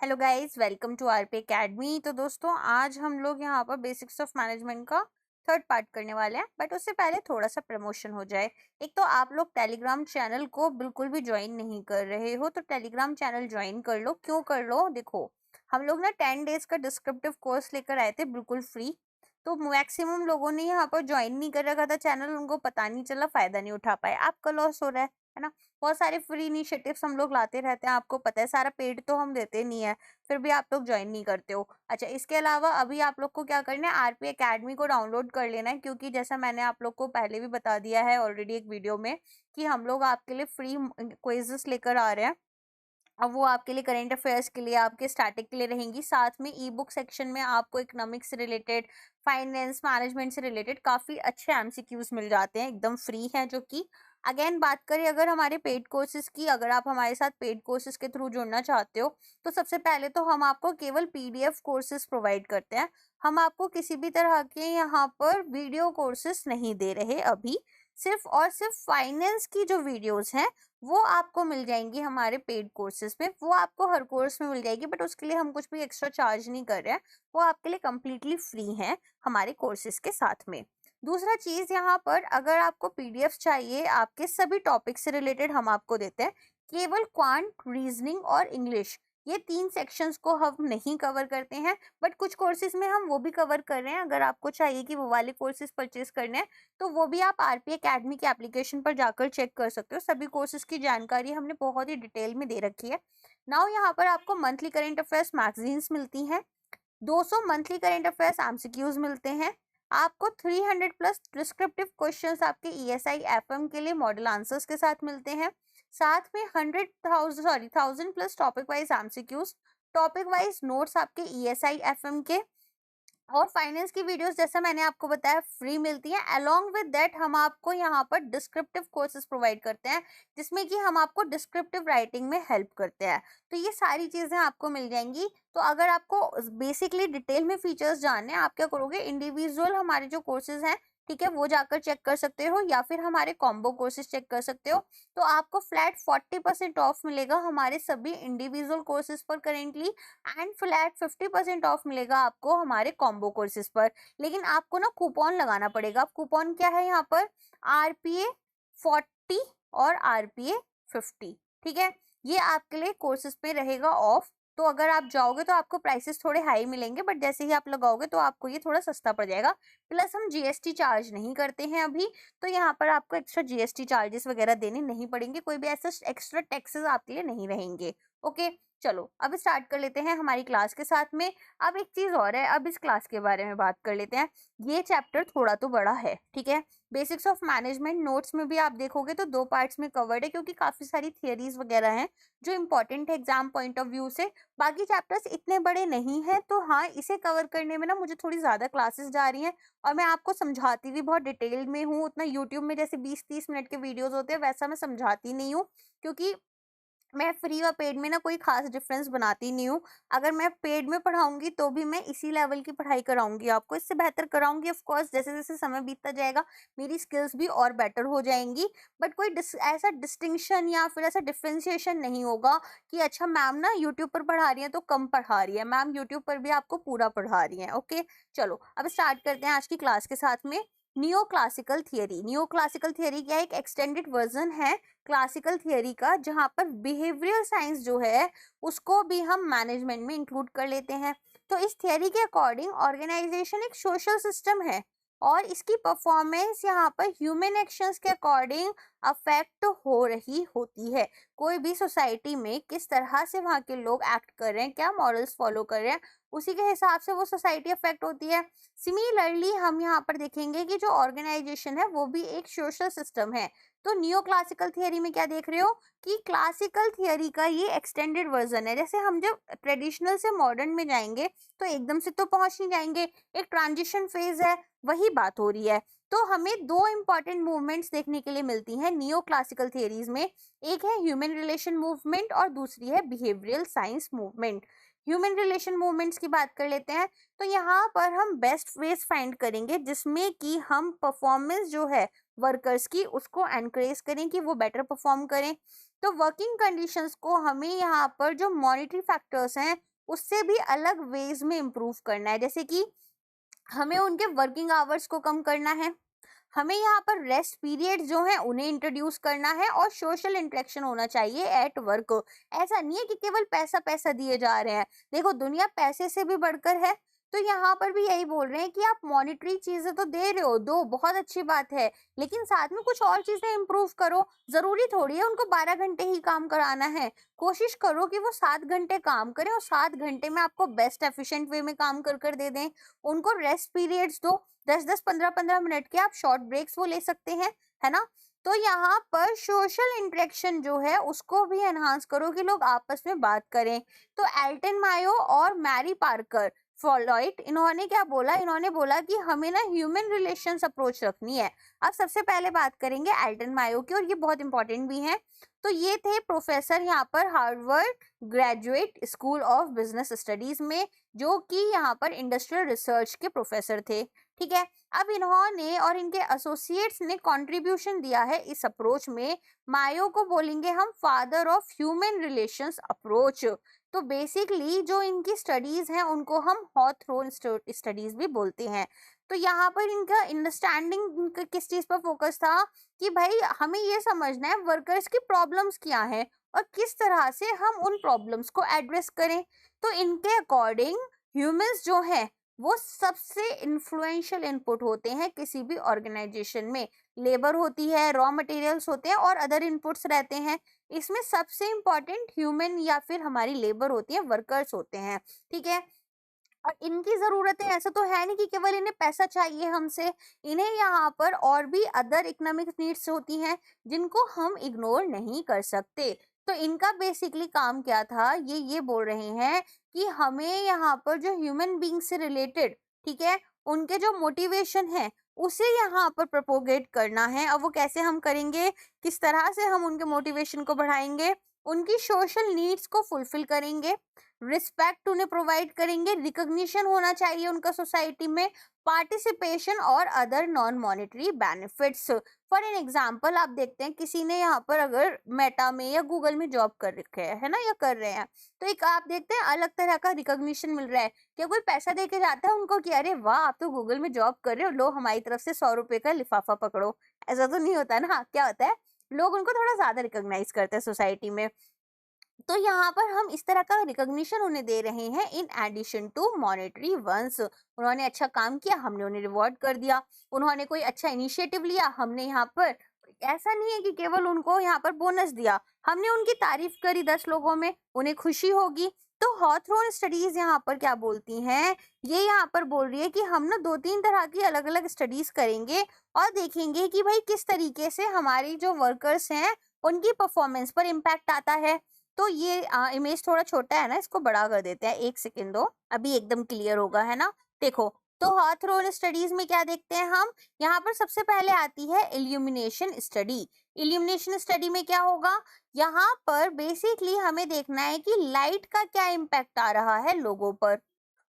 Hello guys, welcome to RP academy. तो दोस्तों, आज हम लोग यहाँ पर बेसिक्स ऑफ मैनेजमेंट का थर्ड पार्ट करने वाले हैं, बट उससे पहले थोड़ा सा प्रमोशन हो जाए। एक तो आप लोग टेलीग्राम चैनल को बिल्कुल भी ज्वाइन नहीं कर रहे हो, तो टेलीग्राम चैनल ज्वाइन कर लो। क्यों कर लो? देखो, हम लोग ना 10 डेज का डिस्क्रिप्टिव कोर्स लेकर आए थे, बिल्कुल फ्री। तो मैक्सिमम लोगों ने यहाँ पर ज्वाइन नहीं कर रखा था चैनल, उनको पता नहीं चला, फायदा नहीं उठा पाए, आपका लॉस हो रहा है ना। बहुत सारे फ्री इनिशिएटिव्स हम लोग लाते रहते हैं, आपको पता है, सारा पेड तो हम देते नहीं है, फिर भी आप लोग ज्वाइन नहीं करते हो। अच्छा, इसके अलावा अभी आप लोग को क्या करना है, आरपी एकेडमी को डाउनलोड कर लेना है, क्योंकि जैसा मैंने आप लोग को पहले भी बता दिया है ऑलरेडी एक वीडियो में कि हम लोग आपके लिए फ्री क्विज़ेस लेकर आ रहे हैं। अब वो आपके लिए करंट अफेयर्स के लिए, आपके स्टैटिक के लिए रहेंगी। साथ में ई बुक सेक्शन में आपको इकोनॉमिक्स से रिलेटेड, फाइनेंस मैनेजमेंट से रिलेटेड काफ़ी अच्छे एमसीक्यूज मिल जाते हैं, एकदम फ्री हैं। जो कि अगेन बात करें अगर हमारे पेड कोर्सेज की, अगर आप हमारे साथ पेड कोर्सेज के थ्रू जुड़ना चाहते हो, तो सबसे पहले तो हम आपको केवल पीडीएफ कोर्सेज प्रोवाइड करते हैं। हम आपको किसी भी तरह के यहाँ पर वीडियो कोर्सेज नहीं दे रहे अभी। सिर्फ और सिर्फ फाइनेंस की जो वीडियोस हैं वो आपको मिल जाएंगी हमारे पेड कोर्सेज में। वो आपको हर कोर्स में मिल जाएगी, बट उसके लिए हम कुछ भी एक्स्ट्रा चार्ज नहीं कर रहे हैं। वो आपके लिए कम्प्लीटली फ्री हैं हमारे कोर्सेज के साथ में। दूसरा चीज, यहाँ पर अगर आपको पीडीएफ चाहिए आपके सभी टॉपिक से रिलेटेड, हम आपको देते हैं। केवल क्वांट, रीजनिंग और इंग्लिश, ये 3 सेक्शंस को हम नहीं कवर करते हैं, बट कुछ कोर्सेज में हम वो भी कवर कर रहे हैं। अगर आपको चाहिए कि वो वाले कोर्सेज परचेज करने हैं, तो वो भी आप आरपी एकेडमी के एप्लीकेशन पर जाकर चेक कर सकते हो। सभी कोर्सेज की जानकारी हमने बहुत ही डिटेल में दे रखी है। नाउ यहाँ पर आपको मंथली करंट अफेयर्स मैगजीन्स मिलती हैं, 200 मंथली करंट अफेयर्स एमसीक्यूज मिलते हैं, आपको 300 प्लस डिस्क्रिप्टिव क्वेश्चंस आपके ईएसआई एफएम के लिए मॉडल आंसर्स के साथ मिलते हैं। साथ में 1000 plus topic wise MCQs, topic wise notes आपके ईएसआई एफएम के, और फाइनेंस की वीडियोस जैसा मैंने आपको बताया फ्री मिलती हैं। अलोंग विद दैट हम आपको यहाँ पर डिस्क्रिप्टिव कोर्सेज प्रोवाइड करते हैं, जिसमें कि हम आपको डिस्क्रिप्टिव राइटिंग में हेल्प करते हैं। तो ये सारी चीजें आपको मिल जाएंगी। तो अगर आपको बेसिकली डिटेल में फीचर्स जानने हैं, आप क्या करोगे, इंडिविजुअल हमारे जो कोर्सेज हैं, ठीक है, वो जाकर चेक कर सकते हो, या फिर हमारे कॉम्बो कोर्सेज चेक कर सकते हो। तो आपको फ्लैट 40% ऑफ मिलेगा हमारे सभी इंडिविजुअल कोर्सेज पर करेंटली, एंड फ्लैट 50% ऑफ मिलेगा आपको हमारे कॉम्बो कोर्सेज पर। लेकिन आपको ना कूपन लगाना पड़ेगा। कूपन क्या है यहाँ पर, आरपीए 40 और आरपीए 50, ठीक है। ये आपके लिए कोर्सेज पे रहेगा ऑफ। तो अगर आप जाओगे तो आपको प्राइसेस थोड़े हाई मिलेंगे, बट जैसे ही आप लगाओगे तो आपको ये थोड़ा सस्ता पड़ जाएगा। प्लस हम जीएसटी चार्ज नहीं करते हैं अभी, तो यहाँ पर आपको एक्स्ट्रा जीएसटी चार्जेस वगैरह देने नहीं पड़ेंगे, कोई भी ऐसा एक्स्ट्रा टैक्सेस आपके लिए नहीं रहेंगे। ओके, चलो अब स्टार्ट कर लेते हैं हमारी क्लास के साथ में। अब एक चीज और है, अब इस क्लास के बारे में बात कर लेते हैं। ये चैप्टर थोड़ा तो बड़ा है, ठीक है। बेसिक्स ऑफ मैनेजमेंट नोट्स में भी आप देखोगे तो 2 पार्ट्स में कवर्ड है, क्योंकि काफी सारी थियरीज वगैरह हैं जो इंपॉर्टेंट है एग्जाम पॉइंट ऑफ व्यू से। बाकी चैप्टर्स इतने बड़े नहीं है, तो हाँ, इसे कवर करने में ना मुझे थोड़ी ज्यादा क्लासेस जा रही हैं, और मैं आपको समझाती भी बहुत डिटेल में हूँ। उतना यूट्यूब में जैसे 20-30 मिनट के वीडियोज होते हैं वैसा मैं समझाती नहीं हूँ, क्योंकि मैं फ्री और पेड में ना कोई खास डिफरेंस बनाती नहीं हूँ। अगर मैं पेड में पढ़ाऊंगी तो भी मैं इसी लेवल की पढ़ाई कराऊंगी, आपको इससे बेहतर कराऊंगी। ऑफ कोर्स जैसे जैसे समय बीतता जाएगा मेरी स्किल्स भी और बेटर हो जाएंगी, बट कोई ऐसा डिस्टिंक्शन या फिर ऐसा डिफ्रेंशिएशन नहीं होगा कि अच्छा मैम ना यूट्यूब पर पढ़ा रही है तो कम पढ़ा रही है, मैम यूट्यूब पर भी आपको पूरा पढ़ा रही है। ओके, चलो अब स्टार्ट करते हैं आज की क्लास के साथ में। Neo classical theory. Neo classical theory क्या है, एक एक्सटेंडेड वर्जन है क्लासिकल थियरी का, जहां पर बिहेवियरल साइंस जो है उसको भी हम मैनेजमेंट में इंक्लूड कर लेते हैं। तो इस थियरी के अकॉर्डिंग ऑर्गेनाइजेशन एक सोशल सिस्टम है, और इसकी परफॉर्मेंस यहाँ पर ह्यूमन एक्शंस के अकॉर्डिंग अफेक्ट हो रही होती है। कोई भी सोसाइटी में किस तरह से वहाँ के लोग एक्ट कर रहे हैं, क्या मॉरल्स फॉलो कर रहे हैं, उसी के हिसाब से वो सोसाइटी अफेक्ट होती है। सिमिलरली हम यहाँ पर देखेंगे कि जो ऑर्गेनाइजेशन है वो भी एक सोशल सिस्टम है। तो नियो क्लासिकल थियरी में क्या देख रहे हो कि क्लासिकल थियरी का ये एक्सटेंडेड वर्जन है। जैसे हम जब ट्रेडिशनल से मॉडर्न में जाएंगे तो एकदम से तो पहुंच नहीं जाएंगे, एक ट्रांजिशन फेज है, वही बात हो रही है। तो हमें 2 इंपॉर्टेंट मूवमेंट्स देखने के लिए मिलती हैं नियो क्लासिकल थियरीज में। एक है ह्यूमन रिलेशन मूवमेंट और दूसरी है behavioural science movement. Human relation movements की बात कर लेते हैं। तो यहाँ पर हम बेस्ट वेज फाइंड करेंगे जिसमें कि हम परफॉर्मेंस जो है वर्कर्स की उसको एनकरेज करें कि वो बेटर परफॉर्म करें। तो वर्किंग कंडीशंस को हमें यहाँ पर जो मॉनिटरी फैक्टर्स हैं उससे भी अलग वेज में इम्प्रूव करना है। जैसे कि हमें उनके वर्किंग आवर्स को कम करना है, हमें यहाँ पर रेस्ट पीरियड जो है उन्हें इंट्रोड्यूस करना है, और सोशल इंटरेक्शन होना चाहिए एट वर्क। ऐसा नहीं है कि केवल पैसा पैसा दिए जा रहे हैं, देखो दुनिया पैसे से भी बढ़कर है। तो यहाँ पर भी यही बोल रहे हैं कि आप मॉनिटरी चीजें तो दे रहे हो, दो बहुत अच्छी बात है, लेकिन साथ में कुछ और चीजें इम्प्रूव करो। जरूरी थोड़ी है उनको 12 घंटे ही काम कराना है, कोशिश करो कि वो 7 घंटे काम करें और 7 घंटे में आपको बेस्ट एफिशिएंट वे में काम कर कर दे दें। उनको रेस्ट पीरियड्स दो, 10-10 15-15 मिनट के आप शॉर्ट ब्रेक्स वो ले सकते हैं, है ना। तो यहाँ पर सोशल इंटरेक्शन जो है उसको भी एनहांस करो कि लोग आपस में बात करें। तो एल्टन मायो और मैरी पार्कर फॉलोइट, इन्होंने क्या बोला, इन्होंने बोला कि हमें ना ह्यूमन रिलेशंस अप्रोच रखनी है। अब सबसे पहले बात करेंगे एल्टन मायो की, और ये बहुत इंपॉर्टेंट भी है। तो ये थे प्रोफेसर यहाँ पर Harvard graduate school of business studies में, जो कि यहाँ पर इंडस्ट्रियल रिसर्च के प्रोफेसर थे, ठीक है। अब इन्होंने और इनके एसोसिएट्स ने कंट्रीब्यूशन दिया है इस अप्रोच में। मायो को बोलेंगे हम father of human relations approach. तो बेसिकली जो इनकी स्टडीज हैं उनको हम हॉथरोन स्टडीज भी बोलते हैं। तो यहाँ पर इनका अंडरस्टैंडिंग किस चीज पर फोकस था कि भाई हमें ये समझना है वर्कर्स की प्रॉब्लम्स क्या हैं और किस तरह से हम उन प्रॉब्लम्स को एड्रेस करें। तो इनके अकॉर्डिंग ह्यूमंस जो है वो सबसे इन्फ्लुएंशियल इनपुट होते हैं किसी भी ऑर्गेनाइजेशन में। लेबर होती है, रॉ मटेरियल्स होते हैं और अदर इनपुट्स रहते हैं। इसमें सबसे इंपॉर्टेंट ह्यूमन या फिर हमारी लेबर होती है, वर्कर्स होते हैं, ठीक है। और इनकी जरूरतें ऐसा तो है नहीं कि केवल इन्हें पैसा चाहिए हमसे, इन्हें यहाँ पर और भी अदर इकोनॉमिक नीड्स होती हैं जिनको हम इग्नोर नहीं कर सकते। तो इनका बेसिकली काम क्या था, ये बोल रहे हैं कि हमें यहाँ पर जो ह्यूमन बीइंग से रिलेटेड, ठीक है, उनके जो मोटिवेशन है उसे यहाँ पर प्रोपोगेट करना है। अब वो कैसे हम करेंगे, किस तरह से हम उनके मोटिवेशन को बढ़ाएंगे, उनकी सोशल नीड्स को फुलफिल करेंगे, रिस्पेक्ट उन्हें प्रोवाइड करेंगे, रिकॉग्निशन होना चाहिए उनका सोसाइटी में, पार्टिसिपेशन और other non monetary benefits. For an example आप देखते हैं किसी ने यहाँ पर अगर मेटा में या गूगल में जॉब कर रखे है ना, या कर रहे हैं, तो एक आप देखते हैं अलग तरह का रिकॉग्निशन मिल रहा है। क्या कोई पैसा देके जाता है उनको कि अरे वाह आप तो गूगल में जॉब कर रहे हो, लो हमारी तरफ से 100 रुपए का लिफाफा पकड़ो। ऐसा तो नहीं होता ना, क्या होता है, लोग उनको थोड़ा ज्यादा रिकॉग्नाइज करते हैं सोसाइटी में। तो यहाँ पर हम इस तरह का रिकॉग्निशन उन्हें दे रहे हैं in addition to monetary ones. उन्होंने अच्छा काम किया, हमने उन्हें रिवॉर्ड कर दिया, उन्होंने कोई अच्छा इनिशिएटिव लिया, हमने यहाँ पर, ऐसा नहीं है कि केवल उनको यहाँ पर बोनस दिया, हमने उनकी तारीफ करी 10 लोगों में, उन्हें खुशी होगी। तो हॉथरॉन स्टडीज यहाँ पर क्या बोलती हैं, ये यहाँ पर बोल रही है कि हम ना 2-3 तरह की अलग अलग स्टडीज करेंगे और देखेंगे कि भाई किस तरीके से हमारी जो वर्कर्स हैं उनकी परफॉर्मेंस पर इम्पैक्ट आता है। तो ये इमेज थोड़ा छोटा है ना, इसको बड़ा कर देते हैं, 1 सेकेंड दो, अभी एकदम क्लियर होगा, है ना। देखो, तो हॉथरॉन स्टडीज में क्या देखते हैं हम, यहाँ पर सबसे पहले आती है इल्यूमिनेशन स्टडी। इल्यूमिनेशन स्टडी में क्या होगा, यहाँ पर बेसिकली हमें देखना है कि लाइट का क्या इम्पैक्ट आ रहा है लोगों पर,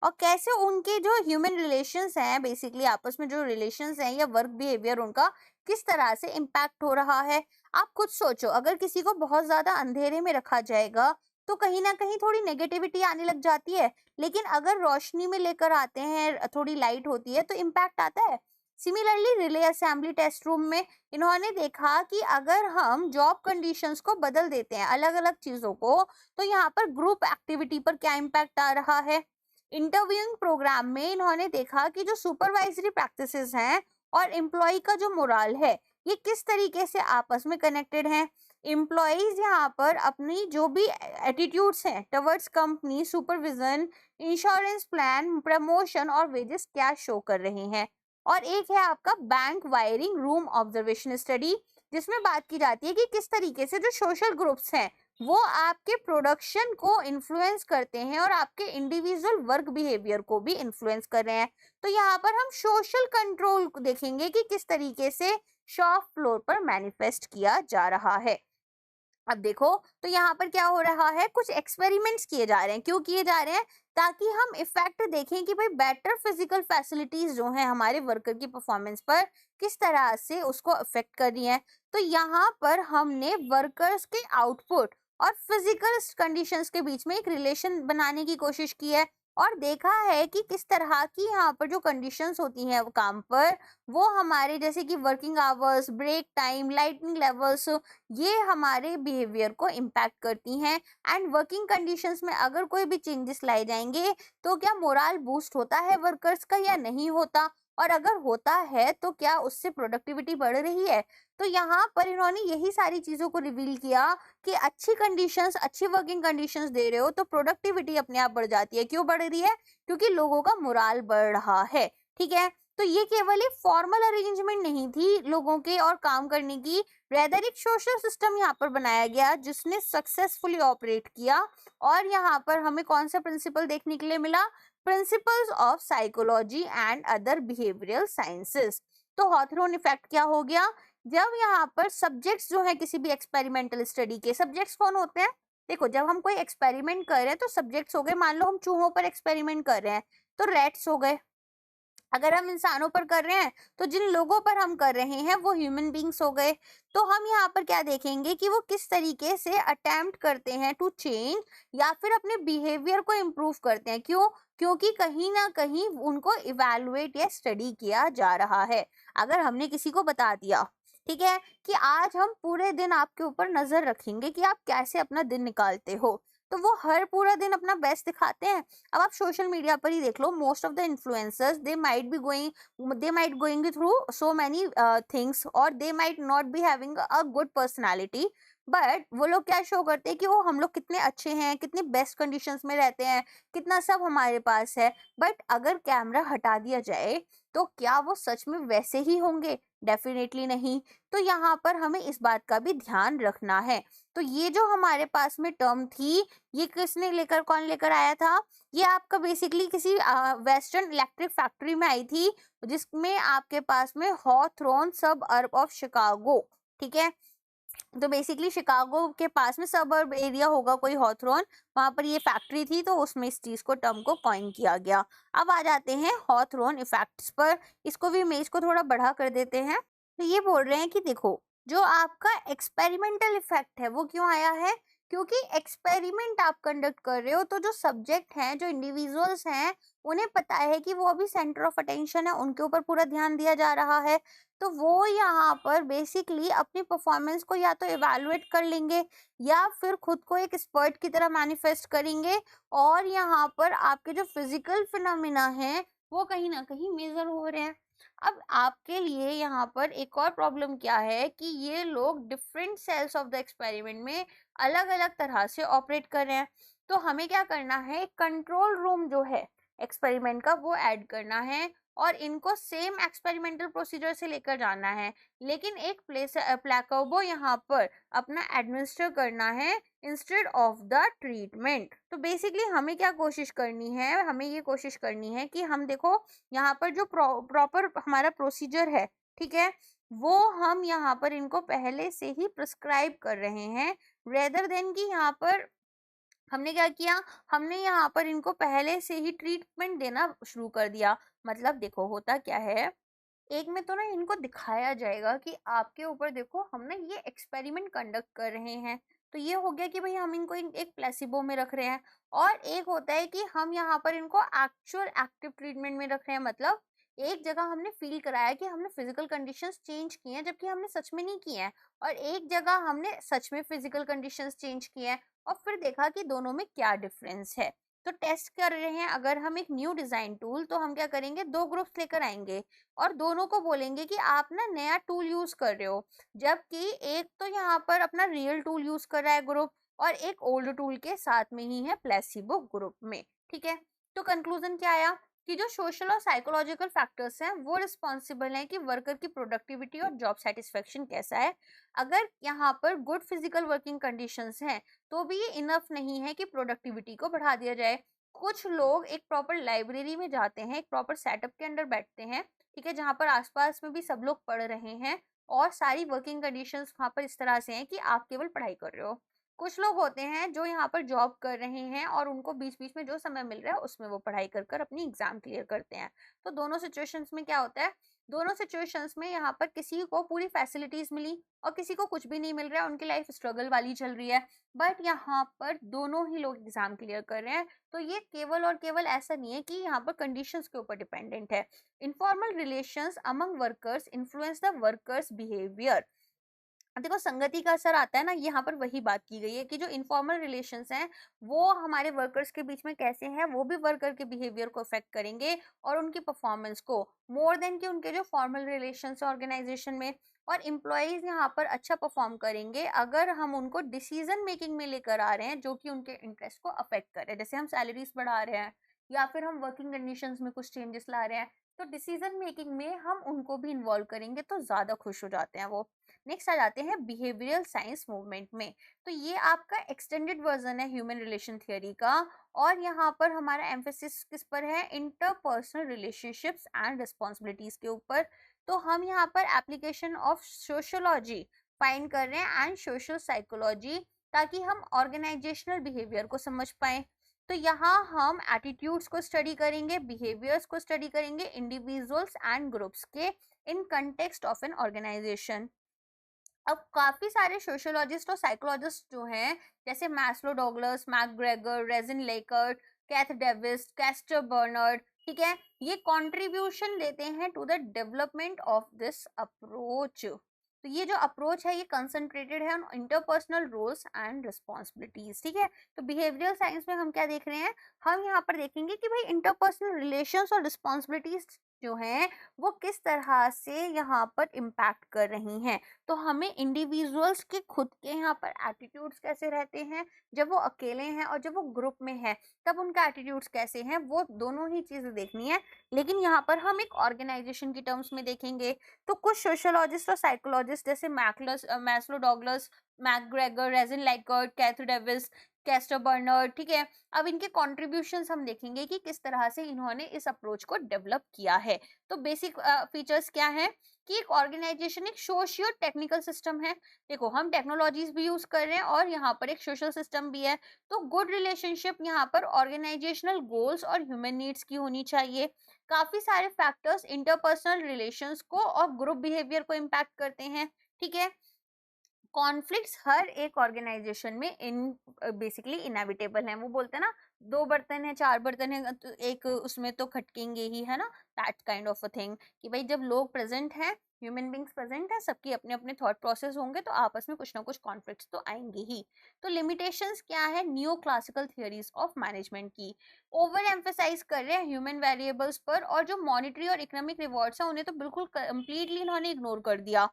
और कैसे उनके जो ह्यूमन रिलेशंस हैं, बेसिकली आपस में जो रिलेशंस हैं या वर्क बिहेवियर उनका किस तरह से इम्पैक्ट हो रहा है। आप खुद सोचो, अगर किसी को बहुत ज्यादा अंधेरे में रखा जाएगा तो कहीं ना कहीं थोड़ी नेगेटिविटी आने लग जाती है, लेकिन अगर रोशनी में लेकर आते हैं, थोड़ी लाइट होती है, तो इम्पैक्ट आता है। Similarly relay assembly test room में इन्होंने देखा कि अगर हम जॉब कंडीशंस को बदल देते हैं, अलग अलग चीजों को, तो यहाँ पर ग्रुप एक्टिविटी पर क्या इम्पैक्ट आ रहा है। इंटरव्यूइंग प्रोग्राम में इन्होंने देखा कि जो सुपरवाइजरी प्रैक्टिसेस हैं और एम्प्लॉय का जो मोराल है ये किस तरीके से आपस में कनेक्टेड हैं। एम्प्लॉयज यहाँ पर अपनी जो भी एटीट्यूड्स हैं towards company, supervision, insurance plan, promotion और वेजेस क्या शो कर रहे हैं। और एक है आपका bank wiring room observation study, जिसमें बात की जाती है कि किस तरीके से जो सोशल ग्रुप्स हैं वो आपके प्रोडक्शन को इन्फ्लुएंस करते हैं और आपके इंडिविजुअल वर्क बिहेवियर को भी इन्फ्लुएंस कर रहे हैं। तो यहाँ पर हम सोशल कंट्रोल देखेंगे कि किस तरीके से शॉप फ्लोर पर मैनिफेस्ट किया जा रहा है। अब देखो, तो यहाँ पर क्या हो रहा है, कुछ एक्सपेरिमेंट्स किए जा रहे हैं। क्यों किए जा रहे हैं, ताकि हम इफेक्ट देखें कि भाई बेटर फिजिकल फैसिलिटीज जो है हमारे वर्कर की परफॉर्मेंस पर किस तरह से उसको अफेक्ट कर रही हैं। तो यहाँ पर हमने वर्कर्स के आउटपुट और फिजिकल कंडीशंस के बीच में एक रिलेशन बनाने की कोशिश की है और देखा है कि किस तरह की यहाँ पर जो कंडीशंस होती हैं काम पर, वो हमारे जैसे कि working hours, break time, lightning levels, ये हमारे बिहेवियर को इम्पैक्ट करती हैं। एंड वर्किंग कंडीशंस में अगर कोई भी चेंजेस लाए जाएंगे तो क्या मोराल बूस्ट होता है वर्कर्स का या नहीं होता, और अगर होता है तो क्या उससे प्रोडक्टिविटी बढ़ रही है। तो यहाँ पर इन्होंने यही सारी चीजों को रिवील किया कि अच्छी कंडीशंस, अच्छी वर्किंग कंडीशंस दे रहे हो तो प्रोडक्टिविटी अपने आप बढ़ जाती है। क्यों बढ़ रही है? क्योंकि लोगों का मोराल बढ़ रहा है। ठीक है, तो ये केवल एक फॉर्मल अरेंजमेंट नहीं थी लोगों के और काम करने की, रेदर एक सोशल सिस्टम यहाँ पर बनाया गया जिसने सक्सेसफुली ऑपरेट किया। और यहाँ पर हमें कौन सा प्रिंसिपल देखने के लिए मिला? Principles of psychology and other behavioural sciences. तो हॉथरॉन इफेक्ट क्या हो गया? जब यहाँ पर सब्जेक्ट्स जो है किसी भी एक्सपेरिमेंटल स्टडी के, सब्जेक्ट्स कौन होते हैं? देखो, जब हम कोई एक्सपेरिमेंट कर रहे हैं तो सब्जेक्ट्स हो गए, मान लो हम चूहों पर एक्सपेरिमेंट कर रहे हैं तो रैट्स हो गए। अगर हम इंसानों पर कर रहे हैं तो जिन लोगों पर हम कर रहे हैं वो ह्यूमन बींग्स हो गए। तो हम यहाँ पर क्या देखेंगे कि वो किस तरीके से अटेम्प्ट करते हैं टू चेंज या फिर अपने बिहेवियर को इम्प्रूव करते हैं। क्यों? क्योंकि कहीं ना कहीं उनको इवैल्यूएट या स्टडी किया जा रहा है। अगर हमने किसी को बता दिया, ठीक है, कि आज हम पूरे दिन आपके ऊपर नजर रखेंगे कि आप कैसे अपना दिन निकालते हो, तो वो हर पूरा दिन अपना बेस्ट दिखाते हैं। अब आप सोशल मीडिया पर ही देख लो, most of the influencers they might going through so many things और they might not be having a good personality, but वो लोग क्या शो करते हैं कि वो हम लोग कितने अच्छे हैं, कितने बेस्ट कंडीशंस में रहते हैं, कितना सब हमारे पास है। बट अगर कैमरा हटा दिया जाए तो क्या वो सच में वैसे ही होंगे? डेफिनेटली नहीं। तो यहाँ पर हमें इस बात का भी ध्यान रखना है। तो ये जो हमारे पास में टर्म थी, ये किसने लेकर, कौन लेकर आया था? ये आपका बेसिकली किसी वेस्टर्न इलेक्ट्रिक फैक्ट्री में आई थी, जिसमें आपके पास में हॉथरॉन सब अर्ब ऑफ शिकागो, ठीक है, तो बेसिकली शिकागो के पास में सबअर्ब एरिया होगा कोई हॉथरॉन, वहां पर ये फैक्ट्री थी, तो उसमें इस चीज को, टर्म को कॉइन किया गया। अब आ जाते हैं हॉथरॉन इफेक्ट्स पर। इसको भी, इमेज को थोड़ा बढ़ा कर देते हैं। तो ये बोल रहे हैं कि देखो, जो आपका एक्सपेरिमेंटल इफेक्ट है वो क्यों आया है? क्योंकि एक्सपेरिमेंट आप कंडक्ट कर रहे हो तो जो सब्जेक्ट हैं, जो इंडिविजुअल्स हैं, उन्हें पता है कि वो अभी सेंटर ऑफ अटेंशन है, उनके ऊपर पूरा ध्यान दिया जा रहा है। तो वो यहाँ पर बेसिकली अपनी परफॉर्मेंस को या तो इवैल्यूएट कर लेंगे या फिर खुद को एक एक्सपर्ट की तरह मैनिफेस्ट करेंगे, और यहाँ पर आपके जो फिजिकल फिनोमिना हैं वो कहीं ना कहीं मेजर हो रहे हैं। अब आपके लिए यहाँ पर एक और प्रॉब्लम क्या है कि ये लोग different cells of the experiment में अलग अलग तरह से ऑपरेट कर रहे हैं। तो हमें क्या करना है, कंट्रोल रूम जो है एक्सपेरिमेंट का वो ऐड करना है और इनको सेम एक्सपेरिमेंटल प्रोसीजर से लेकर जाना है, लेकिन एक प्लेकोबो यहाँ पर अपना एडमिनिस्टर करना है इंस्टेड ऑफ द ट्रीटमेंट। तो बेसिकली हमें क्या कोशिश करनी है, हमें ये कोशिश करनी है कि हम देखो यहाँ पर जो प्रॉपर हमारा प्रोसीजर है, ठीक है, वो हम यहाँ पर इनको पहले से ही प्रिस्क्राइब कर रहे हैं, रेदर देन कि यहाँ पर हमने क्या किया, हमने यहाँ पर इनको पहले से ही ट्रीटमेंट देना शुरू कर दिया। मतलब देखो होता क्या है, एक में तो ना इनको दिखाया जाएगा कि आपके ऊपर देखो हम ना ये एक्सपेरिमेंट कंडक्ट कर रहे हैं, तो ये हो गया कि भाई हम इनको एक प्लेसिबो में रख रहे हैं। और एक होता है कि हम यहाँ पर इनको एक्चुअल एक्टिव ट्रीटमेंट में रख रहे हैं। मतलब एक जगह हमने फील कराया कि हमने फिजिकल कंडीशंस चेंज की हैं, जबकि हमने सच में नहीं की हैं, और एक जगह हमने सच में फिजिकल कंडीशंस चेंज की हैं और फिर देखा कि दोनों में क्या डिफरेंस है। तो टेस्ट कर रहे हैं, अगर हम एक न्यू डिजाइन टूल, तो हम क्या करेंगे, दो ग्रुप्स लेकर आएंगे और दोनों को बोलेंगे कि आप ना नया टूल यूज कर रहे हो, जबकि एक तो यहाँ पर अपना रियल टूल यूज कर रहा है ग्रुप, और एक ओल्ड टूल के साथ में ही है प्लेसिबो ग्रुप में। ठीक है, तो कंक्लूजन क्या आया कि जो सोशल और साइकोलॉजिकल फैक्टर्स हैं वो रिस्पॉन्सिबल हैं कि वर्कर की प्रोडक्टिविटी और जॉब सेटिस्फेक्शन कैसा है। अगर यहाँ पर गुड फिजिकल वर्किंग कंडीशंस हैं तो भी ये इनफ नहीं है कि प्रोडक्टिविटी को बढ़ा दिया जाए। कुछ लोग एक प्रॉपर लाइब्रेरी में जाते हैं, एक प्रॉपर सेटअप के अंदर बैठते हैं, ठीक है, जहाँ पर आसपास में भी सब लोग पढ़ रहे हैं और सारी वर्किंग कंडीशंस वहाँ पर इस तरह से हैं कि आप केवल पढ़ाई कर रहे हो। कुछ लोग होते हैं जो यहाँ पर जॉब कर रहे हैं और उनको बीच-बीच में जो समय मिल रहा है उसमें वो पढ़ाई कर कर अपनी एग्ज़ाम क्लियर करते हैं। तो दोनों सिचुएशंस में क्या होता है, दोनों सिचुएशंस में यहाँ पर किसी को पूरी फैसिलिटीज़ मिली और किसी को कुछ भी नहीं मिल रहा है, उनकी लाइफ स्ट्रगल वाली चल रही है। बट यहाँ पर दोनों ही लोग एग्ज़ाम क्लियर कर रहे हैं, तो ये केवल और केवल ऐसा नहीं है कि यहाँ पर कंडीशंस के ऊपर डिपेंडेंट है। Informal relations among workers influence the workers behaviour. अब देखो संगति का असर आता है ना, यहाँ पर वही बात की गई है कि जो इनफॉर्मल रिलेशंस हैं वो हमारे वर्कर्स के बीच में कैसे हैं, वो भी वर्कर के बिहेवियर को अफेक्ट करेंगे और उनकी परफॉर्मेंस को, मोर देन कि उनके जो फॉर्मल रिलेशंस है ऑर्गेनाइजेशन में। और एम्प्लॉयज यहाँ पर अच्छा परफॉर्म करेंगे अगर हम उनको डिसीजन मेकिंग में लेकर आ रहे हैं जो कि उनके इंटरेस्ट को अफेक्ट करे, जैसे हम सैलरीज बढ़ा रहे हैं या फिर हम वर्किंग कंडीशंस में कुछ चेंजेस ला रहे हैं, तो डिसीजन मेकिंग में हम उनको भी इन्वॉल्व करेंगे तो ज्यादा खुश हो जाते हैं वो। नेक्स्ट आ जाते हैं बिहेवियरल साइंस मूवमेंट में। तो ये आपका एक्सटेंडेड वर्जन है ह्यूमन रिलेशन थियोरी का, और यहाँ पर हमारा एम्फेसिस किस पर है, इंटरपर्सनल रिलेशनशिप्स एंड रिस्पॉन्सिबिलिटीज के ऊपर। तो हम यहाँ पर एप्लीकेशन ऑफ सोशियोलॉजी फाइंड कर रहे हैं एंड सोशल साइकोलॉजी, ताकि हम ऑर्गेनाइजेशनल बिहेवियर को समझ पाए। तो यहाँ हम एटीट्यूड्स को स्टडी करेंगे, बिहेवियर्स को स्टडी करेंगे इंडिविजुअल्स एंड ग्रुप्स के in context of an organisation. अब काफी सारे सोशियोलॉजिस्ट और साइकोलॉजिस्ट जो हैं, जैसे मैस्लो, डॉगलस, मैकग्रेगर, रेजिन Likert, Keith Davis, Chester Barnard, ठीक है, ये कंट्रीब्यूशन देते हैं to the development of this approach. तो ये जो अप्रोच है ये कंसंट्रेटेड है on interpersonal roles and responsibilities, ठीक है। तो बिहेवियरल साइंस में हम क्या देख रहे हैं, हम यहाँ पर देखेंगे कि भाई इंटरपर्सनल रिलेशंस और रिस्पॉन्सिबिलिटीज जो हैं वो किस तरह से यहाँ पर इम्पैक्ट कर रही हैं। तो हमें इंडिविजुअल्स के खुद के यहाँ पर एटीट्यूड्स कैसे रहते हैं जब वो अकेले हैं और जब वो ग्रुप में है तब उनका एटीट्यूड्स कैसे हैं, वो दोनों ही चीजें देखनी है। लेकिन यहाँ पर हम एक ऑर्गेनाइजेशन की टर्म्स में देखेंगे। तो कुछ सोशियोलॉजिस्ट और साइकोलॉजिस्ट जैसे मैस्लो, डॉगलस, मैकग्रेगर, रेजिन Likert, Keith Davis, Chester Barnard, ठीक है, अब इनके कॉन्ट्रीब्यूशंस हम देखेंगे कि किस तरह से इन्होंने इस अप्रोच को डेवलप किया है। तो बेसिक फीचर्स क्या है कि एक ऑर्गेनाइजेशन एक सोशियो टेक्निकल सिस्टम है। देखो हम टेक्नोलॉजीज भी यूज कर रहे हैं और यहाँ पर एक सोशल सिस्टम भी है। तो गुड रिलेशनशिप यहाँ पर ऑर्गेनाइजेशनल गोल्स और ह्यूमन नीड्स की होनी चाहिए। काफी सारे फैक्टर्स इंटरपर्सनल रिलेशंस को और ग्रुप बिहेवियर को इम्पैक्ट करते हैं, ठीक है। कॉन्फ्लिक्ट्स हर एक ऑर्गेनाइजेशन में इन बेसिकली इनएविटेबल हैं। वो बोलते हैं ना, दो बर्तन है, चार बर्तन है, तो एक उसमें तो खटकेंगे ही, है ना, that kind of a thing कि भाई जब लोग प्रेजेंट हैं, ह्यूमन बींग्स प्रेजेंट है, सबकी अपने अपने थॉट प्रोसेस होंगे तो आपस में कुछ ना कुछ कॉन्फ्लिक्ट्स तो आएंगे ही। तो लिमिटेशंस क्या है new classical theories of management की, ओवर एम्फेसाइज कर रहे हैं ह्यूमन वेरिएबल्स पर, और जो मॉनिटरी और इकोनॉमिक रिवॉर्ड्स हैं उन्हें तो बिल्कुल कंप्लीटली इन्होंने इग्नोर कर दिया।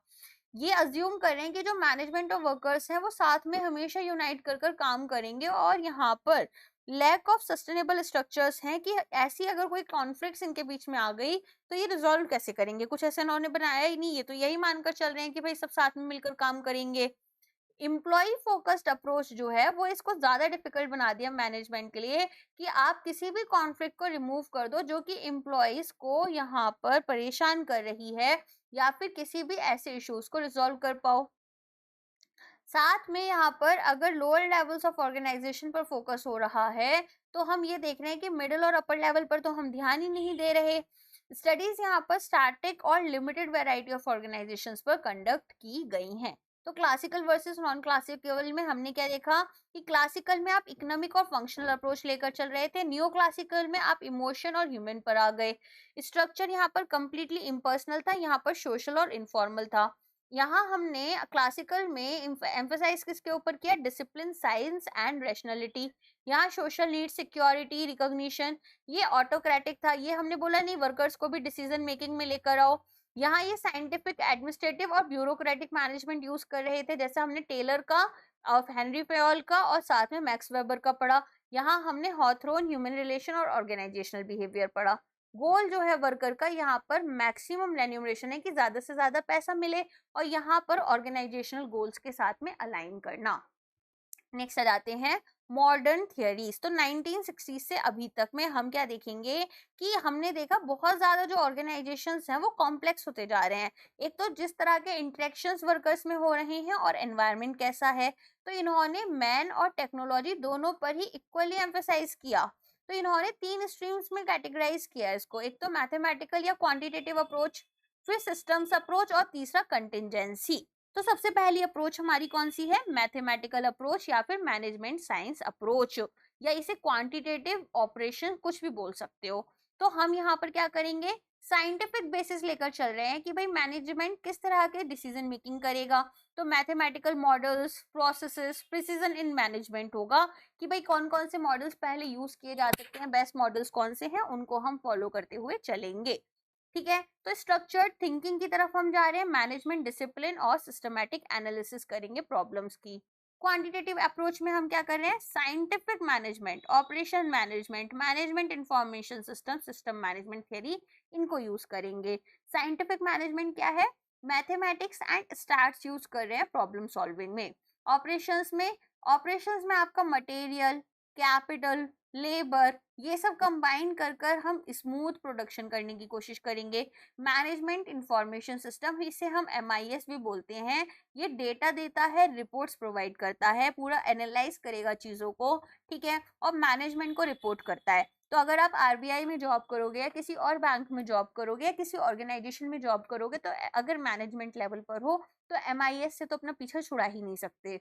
ये अज्यूम कर रहे हैं कि जो मैनेजमेंट और वर्कर्स हैं वो साथ में हमेशा यूनाइट कर कर काम करेंगे, और यहाँ पर लैक ऑफ सस्टेनेबल स्ट्रक्चर्स हैं कि ऐसी अगर कोई कॉन्फ्लिक्ट्स इनके बीच में आ गई तो ये रिजॉल्व कैसे करेंगे, कुछ ऐसा इन्होंने बनाया ही नहीं। ये तो यही मानकर चल रहे हैं कि भाई सब साथ में मिलकर काम करेंगे। एम्प्लॉय फोकस्ड अप्रोच जो है वो इसको ज्यादा डिफिकल्ट बना दिया मैनेजमेंट के लिए कि आप किसी भी कॉन्फ्लिक्ट को रिमूव कर दो जो कि एम्प्लॉयज को यहाँ पर परेशान कर रही है, या फिर किसी भी ऐसे इश्यूज को रिजॉल्व कर पाओ। साथ में यहाँ पर अगर लोअर लेवल्स ऑफ ऑर्गेनाइजेशन पर फोकस हो रहा है तो हम ये देख रहे हैं कि मिडिल और अपर लेवल पर तो हम ध्यान ही नहीं दे रहे। स्टडीज यहाँ पर स्टैटिक और लिमिटेड वैरायटी ऑफ ऑर्गेनाइजेशंस पर कंडक्ट की गई हैं। तो क्लासिकल वर्सेस नॉन क्लासिकल में हमने क्या देखा कि क्लासिकल में आप इकोनॉमिक और फंक्शनल अप्रोच लेकर चल रहे थे, नियो क्लासिकल में आप इमोशन और ह्यूमन पर आ गए। स्ट्रक्चर यहाँ पर कंप्लीटली इम्पर्सनल था, यहाँ पर सोशल और इनफॉर्मल था। यहाँ हमने क्लासिकल में एम्फेसाइज किसके ऊपर किया, डिसिप्लिन, साइंस एंड रैशनैलिटी। यहाँ सोशल नीड, सिक्योरिटी, रिकॉग्निशन, ये ऑटोक्रेटिक था, ये हमने बोला नहीं वर्कर्स को भी डिसीजन मेकिंग में लेकर आओ। यहाँ ये साइंटिफिक, एडमिनिस्ट्रेटिव और ब्यूरोक्रेटिक मैनेजमेंट यूज कर रहे थे, जैसे हमने टेलर का और हेनरी फेयोल का और साथ में मैक्स वेबर का पढ़ा। यहाँ हमने हॉथरोन, ह्यूमन रिलेशन और ऑर्गेनाइजेशनल बिहेवियर पढ़ा। गोल जो है वर्कर का यहाँ पर मैक्सिमम रेन्यूमरेशन है कि ज्यादा से ज्यादा पैसा मिले, और यहाँ पर ऑर्गेनाइजेशनल गोल्स के साथ में अलाइन करना। नेक्स्ट आ जाते हैं मॉडर्न थियरीज। तो 1960 से अभी तक में हम क्या देखेंगे कि हमने देखा बहुत ज्यादा जो ऑर्गेनाइजेशंस हैं वो कॉम्प्लेक्स होते जा रहे हैं। एक तो जिस तरह के इंटरेक्शंस वर्कर्स में हो रहे हैं और एनवायरनमेंट कैसा है, तो इन्होंने मैन और टेक्नोलॉजी दोनों पर ही इक्वली एम्फेसाइज किया। तो इन्होंने 3 स्ट्रीम्स में कैटेगराइज किया इसको, एक तो मैथमेटिकल या क्वांटिटेटिव अप्रोच, फिर सिस्टम्स अप्रोच और तीसरा कंटिंजेंसी। तो सबसे पहली अप्रोच हमारी कौन सी है, मैथमेटिकल अप्रोच या फिर मैनेजमेंट साइंस अप्रोच, या इसे क्वांटिटेटिव ऑपरेशन कुछ भी बोल सकते हो। तो हम यहाँ पर क्या करेंगे, साइंटिफिक बेसिस लेकर चल रहे हैं कि भाई मैनेजमेंट किस तरह के डिसीजन मेकिंग करेगा। तो mathematical models, processes, precision in management होगा कि भाई कौन कौन से मॉडल्स पहले यूज किए जा सकते हैं, बेस्ट मॉडल्स कौन से हैं, उनको हम फॉलो करते हुए चलेंगे। ठीक है, तो स्ट्रक्चर्ड थिंकिंग की तरफ हम जा रहे हैं, मैनेजमेंट डिसिप्लिन और सिस्टमैटिक एनालिसिस करेंगे प्रॉब्लम्स की। क्वांटिटेटिव अप्रोच में हम क्या कर रहे हैं, scientific management, operation management, management information system, system management theory, इनको यूज करेंगे। साइंटिफिक मैनेजमेंट क्या है, मैथमेटिक्स एंड स्टैट्स यूज कर रहे हैं प्रॉब्लम सॉल्विंग में। ऑपरेशंस में आपका मटेरियल, कैपिटल, लेबर, ये सब कंबाइन कर कर हम स्मूथ प्रोडक्शन करने की कोशिश करेंगे। मैनेजमेंट इंफॉर्मेशन सिस्टम, इसे हम MIS भी बोलते हैं, ये डेटा देता है, रिपोर्ट्स प्रोवाइड करता है, पूरा एनालाइज करेगा चीजों को, ठीक है, और मैनेजमेंट को रिपोर्ट करता है। तो अगर आप RBI में जॉब करोगे या किसी और बैंक में जॉब करोगे या किसी ऑर्गेनाइजेशन में जॉब करोगे, तो अगर मैनेजमेंट लेवल पर हो तो MIS से तो अपना पीछा छुड़ा ही नहीं सकते।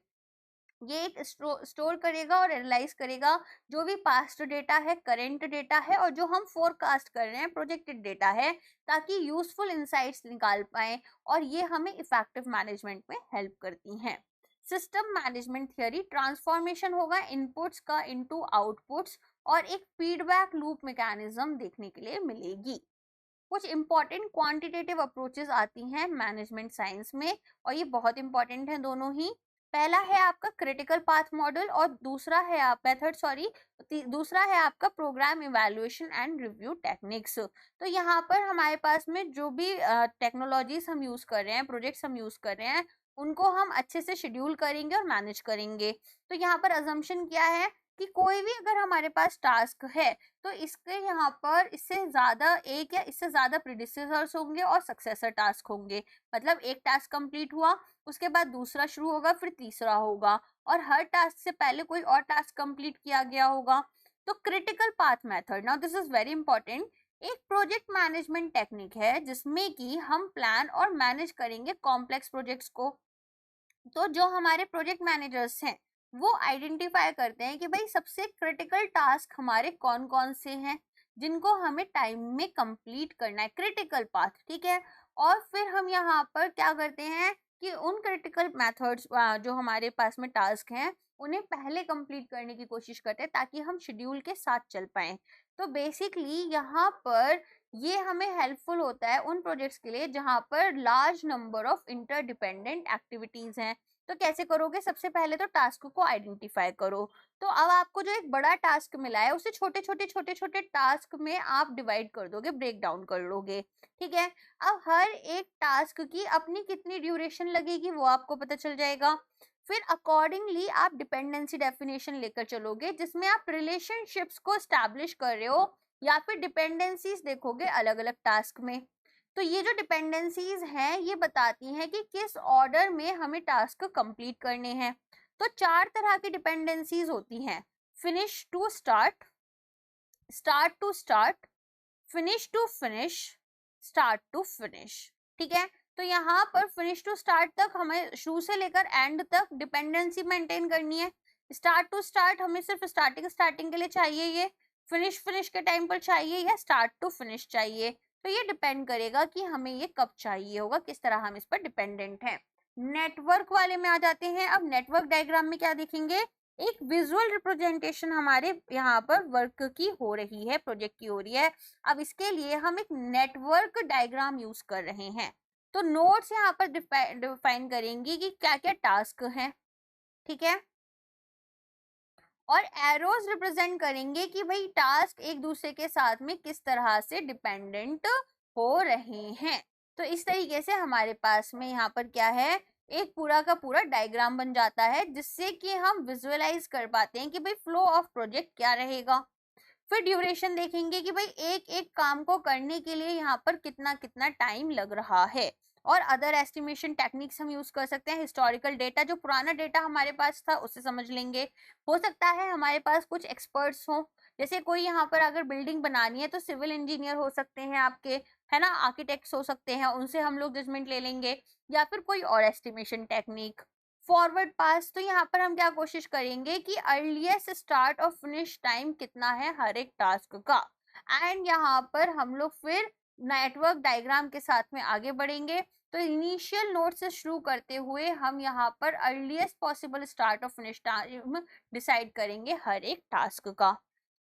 ये एक स्टोर करेगा और एनालाइज करेगा जो भी पास्ट डेटा है, करेंट डेटा है, और जो हम फोरकास्ट कर रहे हैं प्रोजेक्टेड डेटा है, ताकि यूजफुल इंसाइट्स निकाल पाए, और ये हमें इफेक्टिव मैनेजमेंट में हेल्प करती हैं। सिस्टम मैनेजमेंट थियरी, ट्रांसफॉर्मेशन होगा इनपुट्स का इनटू आउटपुट्स, और एक फीडबैक लूप मैकेनिज्म देखने के लिए मिलेगी। कुछ इंपॉर्टेंट क्वांटिटेटिव अप्रोचेस आती हैं मैनेजमेंट साइंस में, और ये बहुत इंपॉर्टेंट है दोनों ही। पहला है आपका क्रिटिकल पाथ मॉडल, और दूसरा है आपका program evaluation and review techniques. तो यहाँ पर हमारे पास में जो भी टेक्नोलॉजीज हम यूज कर रहे हैं, प्रोजेक्ट्स हम यूज कर रहे हैं, उनको हम अच्छे से शेड्यूल करेंगे और मैनेज करेंगे। तो यहाँ पर अजम्पशन क्या है कि कोई भी अगर हमारे पास टास्क है, तो इसके यहाँ पर इससे ज्यादा एक या इससे ज्यादा प्रीडिसेसर्स होंगे और सक्सेसर टास्क होंगे। मतलब एक टास्क कंप्लीट हुआ, उसके बाद दूसरा शुरू होगा, फिर तीसरा होगा, और हर टास्क से पहले कोई और टास्क कंप्लीट किया गया होगा। तो critical path method, now this is very important, एक प्रोजेक्ट मैनेजमेंट टेक्निक है जिसमें कि हम प्लान और मैनेज करेंगे कॉम्प्लेक्स प्रोजेक्ट्स को। तो जो हमारे प्रोजेक्ट मैनेजर्स हैं वो आइडेंटिफाई करते हैं कि भाई सबसे क्रिटिकल टास्क हमारे कौन कौन से हैं जिनको हमें टाइम में कंप्लीट करना है, क्रिटिकल पाथ, ठीक है। और फिर हम यहाँ पर क्या करते हैं कि उन क्रिटिकल मेथड्स जो हमारे पास में टास्क हैं उन्हें पहले कंप्लीट करने की कोशिश करते हैं ताकि हम शेड्यूल के साथ चल पाए। तो बेसिकली यहाँ पर ये हमें हेल्पफुल होता है उन प्रोजेक्ट्स के लिए जहाँ पर large number of interdependent activities हैं। तो कैसे करोगे, सबसे पहले तो टास्क को आइडेंटिफाई करो। तो अब आपको जो एक बड़ा टास्क मिला है उसे छोटे छोटे छोटे छोटे टास्क में आप डिवाइड कर दोगे, ब्रेक डाउन कर लोगे, ठीक है। अब हर एक टास्क की अपनी कितनी ड्यूरेशन लगेगी वो आपको पता चल जाएगा। फिर अकॉर्डिंगली आप डिपेंडेंसी डेफिनेशन लेकर चलोगे जिसमें आप रिलेशनशिप्स को स्टैब्लिश कर रहे हो या फिर डिपेंडेंसीज देखोगे अलग अलग टास्क में। तो ये जो डिपेंडेंसीज हैं ये बताती हैं कि किस ऑर्डर में हमें टास्क कंप्लीट करने हैं। तो 4 तरह की डिपेंडेंसीज होती हैं, finish to start, start to start, finish to finish, start to finish, ठीक है। तो यहाँ पर फिनिश टू स्टार्ट तक हमें शुरू से लेकर एंड तक डिपेंडेंसी मेंटेन करनी है। स्टार्ट टू स्टार्ट हमें सिर्फ स्टार्टिंग के लिए चाहिए, ये फिनिश के टाइम पर चाहिए, या स्टार्ट टू फिनिश चाहिए। तो ये डिपेंड करेगा कि हमें ये कब चाहिए होगा, किस तरह हम इस पर डिपेंडेंट हैं। नेटवर्क वाले में आ जाते हैं। अब नेटवर्क डायग्राम में क्या देखेंगे, एक विजुअल रिप्रेजेंटेशन हमारे यहाँ पर वर्क की हो रही है, प्रोजेक्ट की हो रही है। अब इसके लिए हम एक नेटवर्क डायग्राम यूज कर रहे हैं। तो नोड्स यहाँ पर डिफाइन करेंगी कि क्या क्या टास्क हैं, ठीक है, और एरोज रिप्रेजेंट करेंगे कि भाई टास्क एक दूसरे के साथ में किस तरह से डिपेंडेंट हो रहे हैं। तो इस तरीके से हमारे पास में यहाँ पर क्या है, एक पूरा का पूरा डायग्राम बन जाता है, जिससे कि हम विजुअलाइज कर पाते हैं कि भाई फ्लो ऑफ प्रोजेक्ट क्या रहेगा। फिर ड्यूरेशन देखेंगे कि भाई एक एक काम को करने के लिए यहाँ पर कितना कितना टाइम लग रहा है। और अदर एस्टिमेशन टेक्निक्स हम यूज कर सकते हैं। हिस्टोरिकल डेटा, जो पुराना डेटा हमारे पास था उससे समझ लेंगे। हो सकता है हमारे पास कुछ एक्सपर्ट्स हो, जैसे कोई यहाँ पर अगर बिल्डिंग बनानी है तो सिविल इंजीनियर हो सकते हैं आपके, है ना, आर्किटेक्ट्स हो सकते हैं, उनसे हम लोग जजमेंट ले लेंगे। या फिर कोई और एस्टिमेशन टेक्निक। फॉरवर्ड पास, तो यहाँ पर हम क्या कोशिश करेंगे कि अर्लीस्ट स्टार्ट और फिनिश टाइम कितना है हर एक टास्क का। एंड यहाँ पर हम लोग फिर नेटवर्क डायग्राम के साथ में आगे बढ़ेंगे। तो इनिशियल नोड से शुरू करते हुए हम यहाँ पर अर्लीस्ट पॉसिबल स्टार्ट और फिनिश टाइम डिसाइड करेंगे हर एक टास्क का।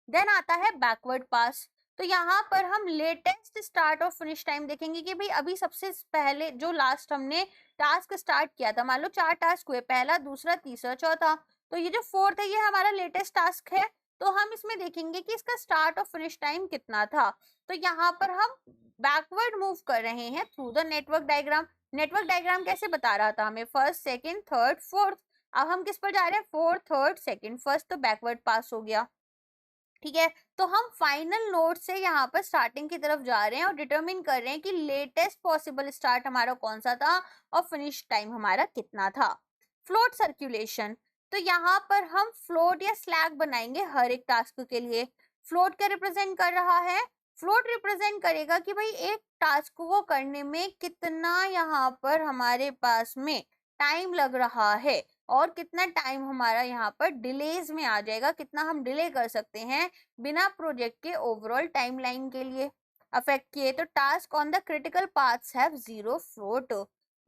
देन आता है बैकवर्ड पास। तो यहाँ पर हम लेटेस्ट स्टार्ट और फिनिश टाइम देखेंगे कि भाई अभी सबसे पहले जो लास्ट हमने टास्क स्टार्ट किया था, मान लो 4 टास्क हुए, पहला, दूसरा, तीसरा, चौथा, तो ये जो फोर्थ है ये हमारा लेटेस्ट टास्क है। तो हम इसमें देखेंगे कि इसका स्टार्ट और फिनिश टाइम कितना था। तो यहाँ पर हम बैकवर्ड मूव कर रहे हैं through the network diagram. Network diagram कैसे बता रहा था हमें, फर्स्ट, सेकेंड, थर्ड, फोर्थ। अब हम किस पर जा रहे हैं, फोर्थ, थर्ड, सेकेंड, फर्स्ट, तो बैकवर्ड पास हो गया। ठीक है, तो हम फाइनल नोड से यहाँ पर स्टार्टिंग की तरफ जा रहे हैं और डिटरमिन कर रहे हैं कि लेटेस्ट पॉसिबल स्टार्ट हमारा कौन सा था और फिनिश टाइम हमारा कितना था। फ्लोट सर्कुलेशन, तो यहाँ पर हम फ्लोट या स्लैग बनाएंगे हर एक टास्क के लिए। फ्लोट क्या रिप्रेजेंट कर रहा है, फ्लोट रिप्रेजेंट करेगा कि भाई एक टास्क को करने में कितना यहाँ पर हमारे पास में टाइम लग रहा है और कितना टाइम हमारा यहाँ पर डिलेज में आ जाएगा, कितना हम डिले कर सकते हैं बिना प्रोजेक्ट के ओवरऑल टाइमलाइन के लिए अफेक्ट किए। तो task on the critical paths have zero float.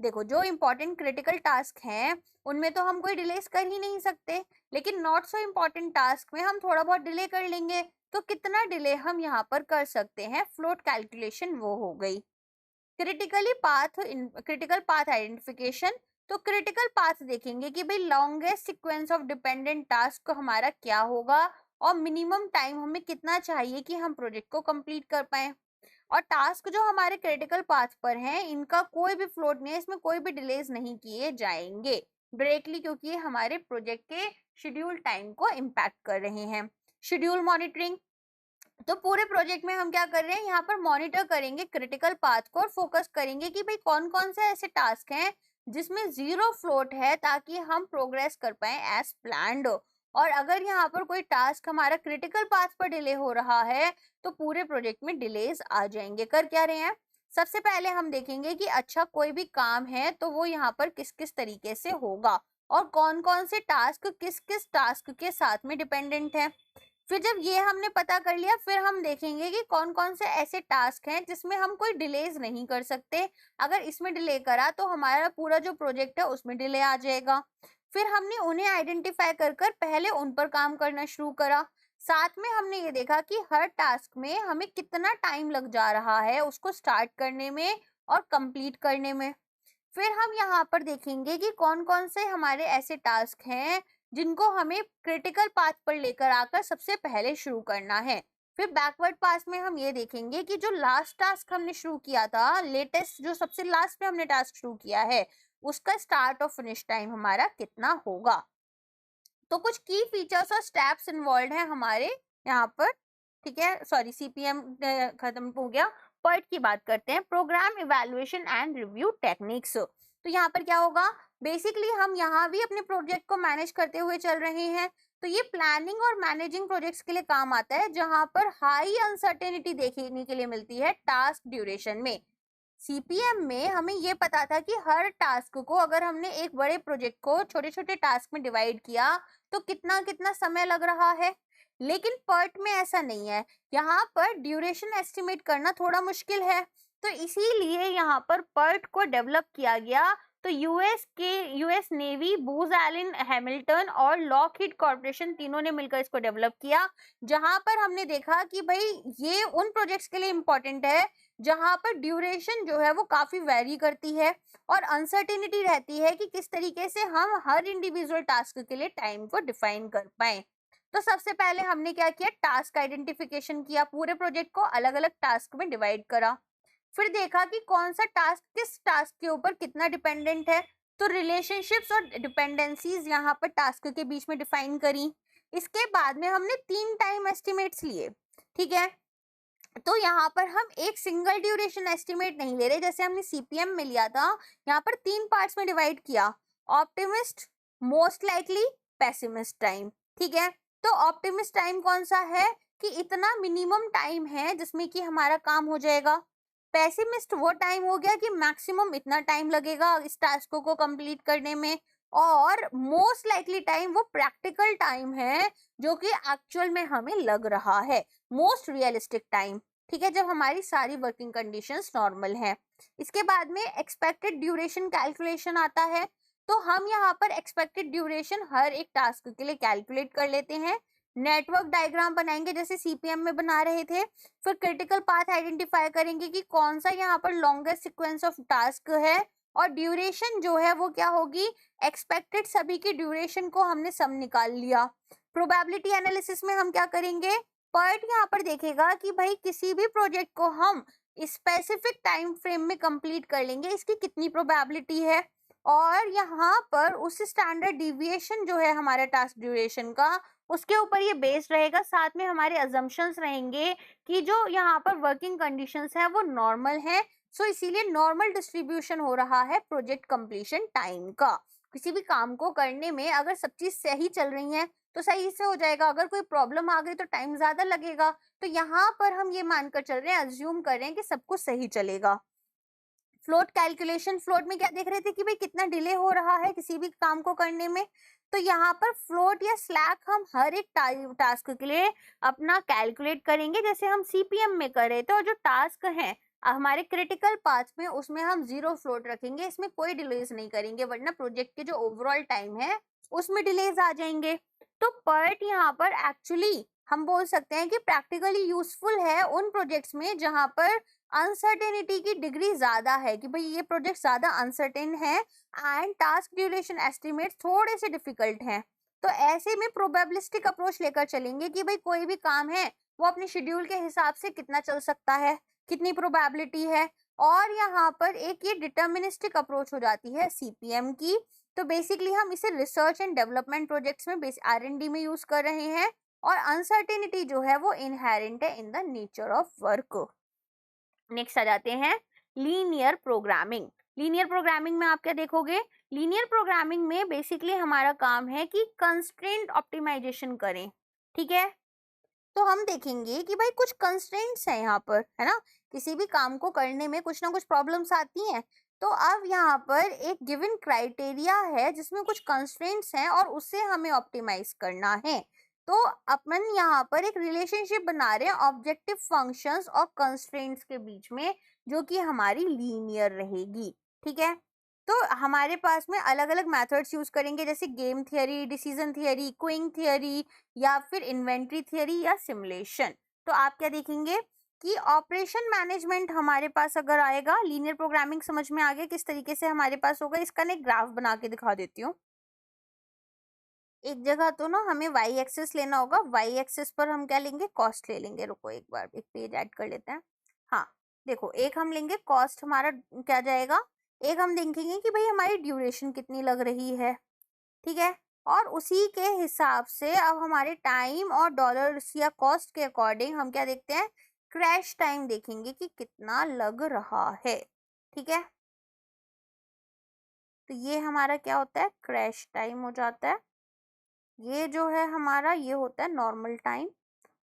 देखो, जो इंपॉर्टेंट क्रिटिकल टास्क हैं उनमें तो हम कोई डिलेस कर ही नहीं सकते, लेकिन नॉट सो इम्पॉर्टेंट टास्क में हम थोड़ा बहुत डिले कर लेंगे। तो कितना डिले हम यहाँ पर कर सकते हैं, फ्लोट कैलकुलेशन वो हो गई। क्रिटिकल पाथ आइडेंटिफिकेशन, तो क्रिटिकल पाथ देखेंगे कि भाई longest sequence of dependent task हमारा क्या होगा और मिनिमम टाइम हमें कितना चाहिए कि हम प्रोजेक्ट को कंप्लीट कर पाए। और टास्क जो हमारे क्रिटिकल पाथ पर हैं इनका कोई भी फ्लोट नहीं है, इसमें कोई भी डिलेज नहीं किए जाएंगे डायरेक्टली, क्योंकि ये हमारे प्रोजेक्ट के शेड्यूल टाइम को इम्पैक्ट कर रहे हैं। शेड्यूल मॉनिटरिंग, तो पूरे प्रोजेक्ट में हम क्या कर रहे हैं, यहाँ पर मॉनिटर करेंगे क्रिटिकल पाथ को और फोकस करेंगे कि भाई कौन कौन से ऐसे टास्क हैं जिसमें जीरो फ्लोट है, ताकि हम प्रोग्रेस कर पाए एज प्लान्ड। और अगर यहाँ पर कोई टास्क हमारा क्रिटिकल पाथ पर डिले हो रहा है तो पूरे प्रोजेक्ट में डिलेज आ जाएंगे। कर क्या रहे हैं, सबसे पहले हम देखेंगे कि अच्छा कोई भी काम है तो वो यहाँ पर किस किस तरीके से होगा और कौन कौन से टास्क किस किस टास्क के साथ में डिपेंडेंट है। फिर जब ये हमने पता कर लिया, फिर हम देखेंगे कि कौन कौन से ऐसे टास्क हैं जिसमें हम कोई डिलेज नहीं कर सकते। अगर इसमें डिले करा तो हमारा पूरा जो प्रोजेक्ट है उसमें डिले आ जाएगा। फिर हमने उन्हें आइडेंटिफाई कर कर पहले उन पर काम करना शुरू करा। साथ में हमने ये देखा कि हर टास्क में हमें कितना टाइम लग जा रहा है उसको स्टार्ट करने में और कंप्लीट करने में। फिर हम यहाँ पर देखेंगे कि कौन कौन से हमारे ऐसे टास्क हैं जिनको हमें क्रिटिकल पाथ पर लेकर आकर सबसे पहले शुरू करना है। फिर बैकवर्ड पास में हम ये देखेंगे कि जो लास्ट टास्क हमने शुरू किया था, लेटेस्ट जो सबसे लास्ट में हमने टास्क शुरू किया है, उसका स्टार्ट और फिनिश टाइम हमारा कितना होगा। तो कुछ की फीचर्स और स्टेप्स इन्वॉल्व हैं हमारे यहाँ पर। ठीक है, सॉरी, सीपीएम खत्म हो गया। पर्ट की बात करते हैं, program evaluation and review techniques. तो यहाँ पर क्या होगा, बेसिकली हम यहाँ भी अपने प्रोजेक्ट को मैनेज करते हुए चल रहे हैं। तो ये प्लानिंग और मैनेजिंग प्रोजेक्ट्स के लिए काम आता है, जहां पर हाई अनसर्टेनिटी देखने के लिए मिलती है टास्क ड्यूरेशन में। सीपीएम में हमें ये पता था कि हर टास्क को अगर हमने एक बड़े प्रोजेक्ट को छोटे छोटे टास्क में डिवाइड किया तो कितना कितना समय लग रहा है, लेकिन पर्ट में ऐसा नहीं है। यहाँ पर ड्यूरेशन एस्टिमेट करना थोड़ा मुश्किल है, तो इसीलिए यहाँ पर पर्ट को डेवलप किया गया। तो यूएस नेवी, बूज एलन हैमिल्टन और लॉकहीड कॉर्पोरेशन तीनों ने मिलकर इसको डेवलप किया, जहां पर हमने देखा कि भाई ये उन प्रोजेक्ट्स के लिए इम्पोर्टेंट है जहां पर ड्यूरेशन जो है वो काफी वेरी करती है और अनसर्टेनिटी रहती है कि किस तरीके से हम हर इंडिविजुअल टास्क के लिए टाइम को डिफाइन कर पाए। तो सबसे पहले हमने क्या किया, टास्क आइडेंटिफिकेशन किया, पूरे प्रोजेक्ट को अलग अलग टास्क में डिवाइड करा। फिर देखा कि कौन सा टास्क किस टास्क के ऊपर कितना डिपेंडेंट है। तो रिलेशनशिप्स और डिपेंडेंसीज यहाँ पर टास्क के बीच में डिफाइन करी। इसके बाद में हमने 3 टाइम एस्टिमेट्स लिए, ठीक है। तो यहाँ पर हम एक सिंगल ड्यूरेशन एस्टिमेट नहीं ले रहे, जैसे हमने सीपीएम में लिया था। यहाँ पर 3 पार्ट्स में डिवाइड किया, optimist, most likely, pessimist time, ठीक है। तो ऑप्टिमिस्ट टाइम कौन सा है कि इतना मिनिमम टाइम है जिसमें कि हमारा काम हो जाएगा। पेसिमिस्ट वो टाइम हो गया कि मैक्सिमम इतना टाइम लगेगा इस टास्क को कंप्लीट करने में। और मोस्ट लाइकली टाइम वो प्रैक्टिकल टाइम है जो कि एक्चुअल में हमें लग रहा है, मोस्ट रियलिस्टिक टाइम, ठीक है, जब हमारी सारी वर्किंग कंडीशंस नॉर्मल है। इसके बाद में एक्सपेक्टेड ड्यूरेशन कैलकुलेशन आता है। तो हम यहाँ पर एक्सपेक्टेड ड्यूरेशन हर एक टास्क के लिए कैलकुलेट कर लेते हैं। नेटवर्क डायग्राम बनाएंगे जैसे सीपीएम में बना रहे थे। फिर क्रिटिकल पाथ आइडेंटिफाई करेंगे कि कौन सा यहाँ पर लॉन्गेस्ट सीक्वेंस ऑफ टास्क है, और ड्यूरेशन जो है वो क्या होगी, एक्सपेक्टेड सभी की ड्यूरेशन को हमने सम निकाल लिया। प्रोबेबिलिटी एनालिसिस में हम क्या करेंगे, पर्ट यहाँ पर देखेगा कि भाई किसी भी प्रोजेक्ट को हम स्पेसिफिक टाइम फ्रेम में कंप्लीट कर लेंगे, इसकी कितनी प्रोबेबिलिटी है। और यहाँ पर उस स्टैंडर्ड डिविएशन जो है हमारे टास्क ड्यूरेशन का, उसके ऊपर ये बेस्ड रहेगा। साथ में हमारे अजम्पशंस रहेंगे कि जो यहाँ पर वर्किंग कंडीशंस हैं वो नॉर्मल है। सो इसीलिए नॉर्मल डिस्ट्रीब्यूशन हो रहा है प्रोजेक्ट कंप्लीशन टाइम का। किसी भी काम को करने में अगर सब चीज सही चल रही है तो सही से हो जाएगा, अगर कोई प्रॉब्लम आ गई तो टाइम ज्यादा लगेगा। तो यहाँ पर हम ये मानकर चल रहे हैं, अज्यूम कर रहे हैं कि सब कुछ सही चलेगा। फ्लोट कैलकुलेशन, फ्लोट में क्या देख रहे थे कि भाई कितना डिले हो रहा है किसी भी काम को करने में। तो यहाँ पर फ्लोट या स्लैक हम हर एक टास्क के लिए अपना कैलकुलेट करेंगे जैसे हम सीपीएम में कर रहे थे। और जो टास्क है हमारे क्रिटिकल पाथ में, उसमें हम 0 फ्लोट रखेंगे, इसमें कोई डिलेज नहीं करेंगे, वरना प्रोजेक्ट के जो ओवरऑल टाइम है उसमें डिलेज आ जाएंगे। तो पर्ट यहाँ पर एक्चुअली हम बोल सकते हैं कि प्रैक्टिकली यूजफुल है उन प्रोजेक्ट्स में जहां पर अनसर्टेनिटी की डिग्री ज्यादा है, कि भाई ये प्रोजेक्ट ज्यादा अनसर्टेन है एंड टास्क ड्यूरेशन एस्टिमेट थोड़े से डिफिकल्ट हैं। तो ऐसे में प्रोबेबिलिस्टिक अप्रोच लेकर चलेंगे कि भाई कोई भी काम है वो अपने शेड्यूल के हिसाब से कितना चल सकता है, कितनी प्रोबेबिलिटी है। और यहाँ पर एक ये डिटर्मिनिस्टिक अप्रोच हो जाती है सीपीएम की। तो बेसिकली हम इसे रिसर्च एंड डेवलपमेंट प्रोजेक्ट्स में आरएनडी में यूज कर रहे हैं। और अनसर्टेनिटी जो है वो इनहेरेंट है in the nature of work. Next आ जाते हैं लीनियर प्रोग्रामिंग। लीनियर प्रोग्रामिंग में आप क्या देखोगे, लीनियर प्रोग्रामिंग में बेसिकली हमारा काम है कि कंस्ट्रेंट ऑप्टिमाइजेशन करें, ठीक है। तो हम देखेंगे कि भाई कुछ कंस्ट्रेंट्स हैं यहाँ पर, है ना, किसी भी काम को करने में कुछ ना कुछ प्रॉब्लम्स आती हैं। तो अब यहाँ पर एक गिवन क्राइटेरिया है जिसमें कुछ कंस्ट्रेंट्स हैं और उसे हमें ऑप्टिमाइज करना है। तो अपन यहाँ पर एक रिलेशनशिप बना रहे हैं ऑब्जेक्टिव फंक्शंस और कंस्ट्रेंट्स के बीच में, जो कि हमारी लीनियर रहेगी, ठीक है। तो हमारे पास में अलग अलग मेथड्स यूज करेंगे जैसे game theory, decision theory, Qing theory, या फिर इन्वेंट्री थियरी या सिमुलेशन। तो आप क्या देखेंगे कि ऑपरेशन मैनेजमेंट हमारे पास अगर आएगा, लीनियर प्रोग्रामिंग समझ में आ गया किस तरीके से हमारे पास होगा। इसका ना एक ग्राफ बना के दिखा देती हूँ। एक जगह तो ना हमें वाई एक्सिस लेना होगा, वाई एक्सिस पर हम क्या लेंगे, कॉस्ट ले लेंगे। रुको एक बार एक पेज ऐड कर लेते हैं। हाँ देखो, एक हम लेंगे कॉस्ट, हमारा क्या जाएगा, एक हम देखेंगे कि भाई हमारी ड्यूरेशन कितनी लग रही है, ठीक है। और उसी के हिसाब से अब हमारे टाइम और डॉलर्स या कॉस्ट के अकॉर्डिंग हम क्या देखते हैं, क्रैश टाइम देखेंगे कि कितना लग रहा है, ठीक है। तो ये हमारा क्या होता है, क्रैश टाइम हो जाता है। ये जो है हमारा ये होता है नॉर्मल टाइम।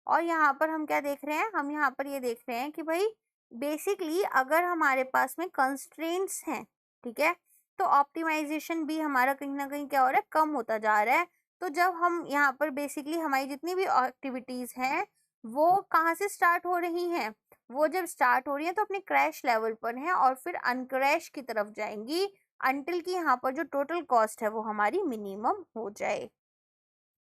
और यहाँ पर हम क्या देख रहे हैं, हम यहाँ पर ये देख रहे हैं कि भाई बेसिकली अगर हमारे पास में कंस्ट्रेंट्स हैं, ठीक है, तो ऑप्टिमाइजेशन भी हमारा कहीं ना कहीं क्या हो रहा है, कम होता जा रहा है। तो जब हम यहाँ पर बेसिकली हमारी जितनी भी एक्टिविटीज हैं वो कहाँ से स्टार्ट हो रही हैं, वो जब स्टार्ट हो रही है तो अपने क्रैश लेवल पर हैं और फिर अनक्रैश की तरफ जाएंगी अंटिल कि यहाँ पर जो टोटल कॉस्ट है वो हमारी मिनिमम हो जाए।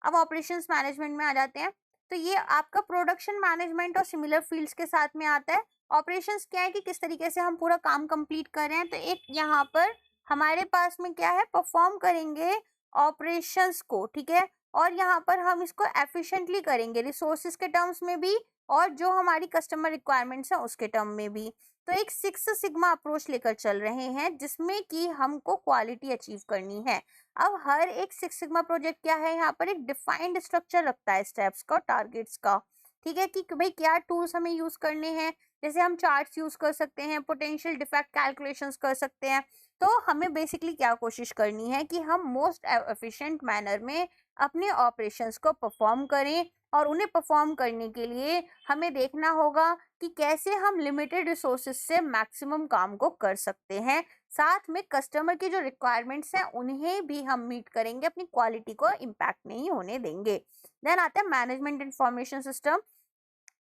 अब ऑपरेशंस मैनेजमेंट में आ जाते हैं। तो ये आपका प्रोडक्शन मैनेजमेंट और सिमिलर फील्ड्स के साथ में आता है। ऑपरेशंस क्या है कि किस तरीके से हम पूरा काम कंप्लीट कर रहे हैं। तो एक यहाँ पर हमारे पास में क्या है, परफॉर्म करेंगे ऑपरेशंस को, ठीक है। और यहाँ पर हम इसको एफिशिएंटली करेंगे रिसोर्सेज के टर्म्स में भी और जो हमारी कस्टमर रिक्वायरमेंट्स है उसके टर्म में भी। तो एक सिक्स सिग्मा अप्रोच लेकर चल रहे हैं जिसमें कि हमको क्वालिटी अचीव करनी है। अब हर एक सिक्स सिग्मा प्रोजेक्ट क्या है, यहाँ पर एक डिफाइंड स्ट्रक्चर रखता है स्टेप्स का, टारगेट्स का। ठीक है कि भाई क्या टूल्स हमें यूज करने हैं, जैसे हम चार्ट्स यूज कर सकते हैं, पोटेंशियल डिफेक्ट कैलकुलेशंस कर सकते हैं। तो हमें बेसिकली क्या कोशिश करनी है कि हम मोस्ट एफिशिएंट मैनर में अपने ऑपरेशंस को परफॉर्म करें, और उन्हें परफॉर्म करने के लिए हमें देखना होगा कि कैसे हम लिमिटेड रिसोर्सेज से मैक्सिमम काम को कर सकते हैं। साथ में कस्टमर की जो रिक्वायरमेंट्स हैं उन्हें भी हम मीट करेंगे, अपनी क्वालिटी को इम्पैक्ट नहीं होने देंगे। देन आता है मैनेजमेंट इंफॉर्मेशन सिस्टम।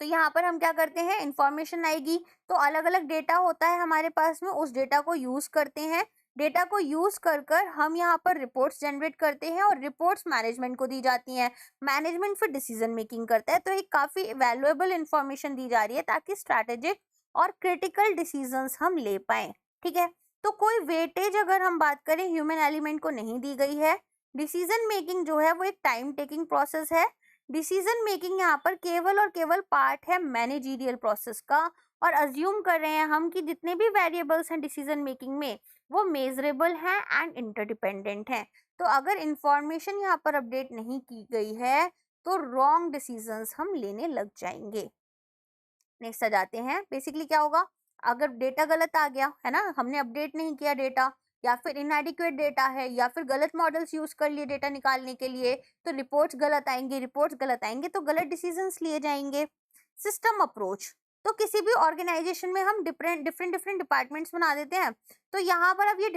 तो यहाँ पर हम क्या करते हैं, इंफॉर्मेशन आएगी तो अलग अलग डेटा होता है हमारे पास में, उस डेटा को यूज करते हैं। डेटा को यूज कर कर हम यहाँ पर रिपोर्ट्स जनरेट करते हैं और रिपोर्ट्स मैनेजमेंट को दी जाती हैं। मैनेजमेंट फिर डिसीजन मेकिंग करता है। तो एक काफी वैल्यूएबल इंफॉर्मेशन दी जा रही है ताकि स्ट्रैटेजिक और क्रिटिकल डिसीजंस हम ले पाए। ठीक है, तो कोई वेटेज अगर हम बात करें ह्यूमन एलिमेंट को नहीं दी गई है। डिसीजन मेकिंग जो है वो एक टाइम टेकिंग प्रोसेस है। डिसीजन मेकिंग यहाँ पर केवल और केवल पार्ट है मैनेजरियल प्रोसेस का, और अज्यूम कर रहे हैं हम कि जितने भी वेरिएबल्स हैं डिसीजन मेकिंग में वो मेजरेबल हैं एंड इंटरडिपेंडेंट हैं। तो अगर इंफॉर्मेशन यहाँ पर अपडेट नहीं की गई है तो रॉन्ग डिसीजंस हम लेने लग जाएंगे। नेक्स्ट आ जाते हैं, बेसिकली क्या होगा, अगर डेटा गलत आ गया है ना, हमने अपडेट नहीं किया डेटा, या फिर इनएडिक्वेट डेटा है, या फिर गलत मॉडल्स यूज कर लिए डेटा निकालने के लिए, तो रिपोर्ट्स गलत आएंगे। रिपोर्ट्स गलत आएंगे तो गलत डिसीजंस लिए जाएंगे। सिस्टम अप्रोच, तो किसी भी ऑर्गेनाइजेशन में हम डिफरेंट डिफरेंट डिपार्टमेंट्स बना देते हैं। तो यहाँ पर अब ये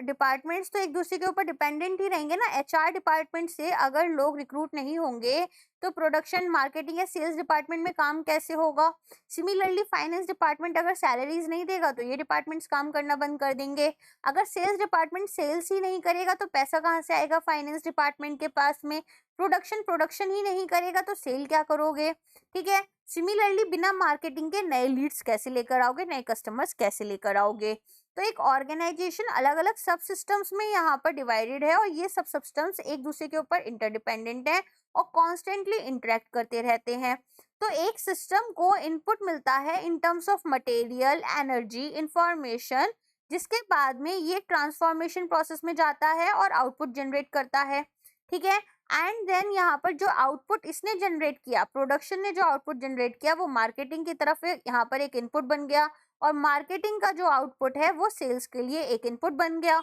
डिपार्टमेंट्स तो एक दूसरे के ऊपर डिपेंडेंट ही रहेंगे ना। एचआर डिपार्टमेंट से अगर लोग रिक्रूट नहीं होंगे तो प्रोडक्शन, मार्केटिंग या सेल्स डिपार्टमेंट में काम कैसे होगा। सिमिलरली फाइनेंस डिपार्टमेंट अगर सैलरीज नहीं देगा तो ये डिपार्टमेंट्स काम करना बंद कर देंगे। अगर सेल्स डिपार्टमेंट सेल्स ही नहीं करेगा तो पैसा कहाँ से आएगा फाइनेंस डिपार्टमेंट के पास में। प्रोडक्शन ही नहीं करेगा तो सेल क्या करोगे। ठीक है, सिमिलरली बिना मार्केटिंग के नए लीड्स कैसे लेकर आओगे, नए कस्टमर्स कैसे लेकर आओगे। तो एक ऑर्गेनाइजेशन अलग अलग सब सिस्टम्स में यहाँ पर डिवाइडेड है, और ये सब सिस्टम्स एक दूसरे के ऊपर इंटरडिपेंडेंट है और कॉन्स्टेंटली इंटरेक्ट करते रहते हैं। तो एक सिस्टम को इनपुट मिलता है in terms of material, energy, information, जिसके बाद में ये ट्रांसफॉर्मेशन प्रोसेस में जाता है और आउटपुट जनरेट करता है। ठीक है, एंड देन यहाँ पर जो आउटपुट इसने जनरेट किया, प्रोडक्शन ने जो आउटपुट जनरेट किया वो मार्केटिंग की तरफ यहाँ पर एक इनपुट बन गया, और मार्केटिंग का जो आउटपुट है वो सेल्स के लिए एक इनपुट बन गया।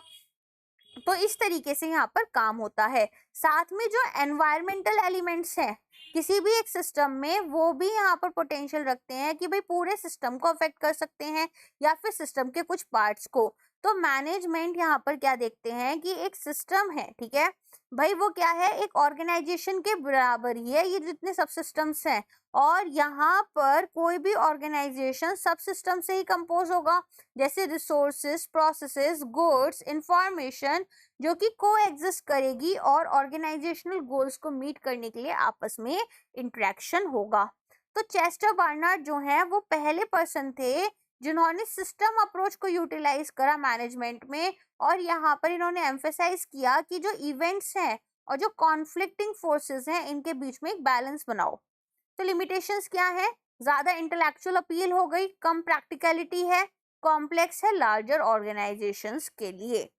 तो इस तरीके से यहाँ पर काम होता है। साथ में जो एनवायरमेंटल एलिमेंट्स हैं किसी भी एक सिस्टम में, वो भी यहाँ पर पोटेंशियल रखते हैं कि भाई पूरे सिस्टम को अफेक्ट कर सकते हैं या फिर सिस्टम के कुछ पार्ट्स को। तो मैनेजमेंट यहाँ पर क्या देखते हैं कि एक सिस्टम है, ठीक है भाई, वो क्या है, एक ऑर्गेनाइजेशन के बराबर ही है ये जितने सब सिस्टम्स हैं, और यहाँ पर कोई भी ऑर्गेनाइजेशन सब सिस्टम से ही कंपोज होगा, जैसे रिसोर्सेज, प्रोसेसेस, गुड्स, इंफॉर्मेशन, जो कि को एग्जिस्ट करेगी और ऑर्गेनाइजेशनल गोल्स को मीट करने के लिए आपस में इंटरेक्शन होगा। तो चेस्टर बार्नार्ड जो है वो पहले पर्सन थे जिन्होंने सिस्टम अप्रोच को यूटिलाइज करा मैनेजमेंट में, और यहाँ पर इन्होंने एम्फेसाइज किया कि जो इवेंट्स हैं और जो कॉन्फ्लिक्टिंग फोर्सेस हैं इनके बीच में एक बैलेंस बनाओ। तो लिमिटेशंस क्या है, ज्यादा इंटेलेक्चुअल अपील हो गई, कम प्रैक्टिकलिटी है, कॉम्प्लेक्स है लार्जर ऑर्गेनाइजेशंस के लिए।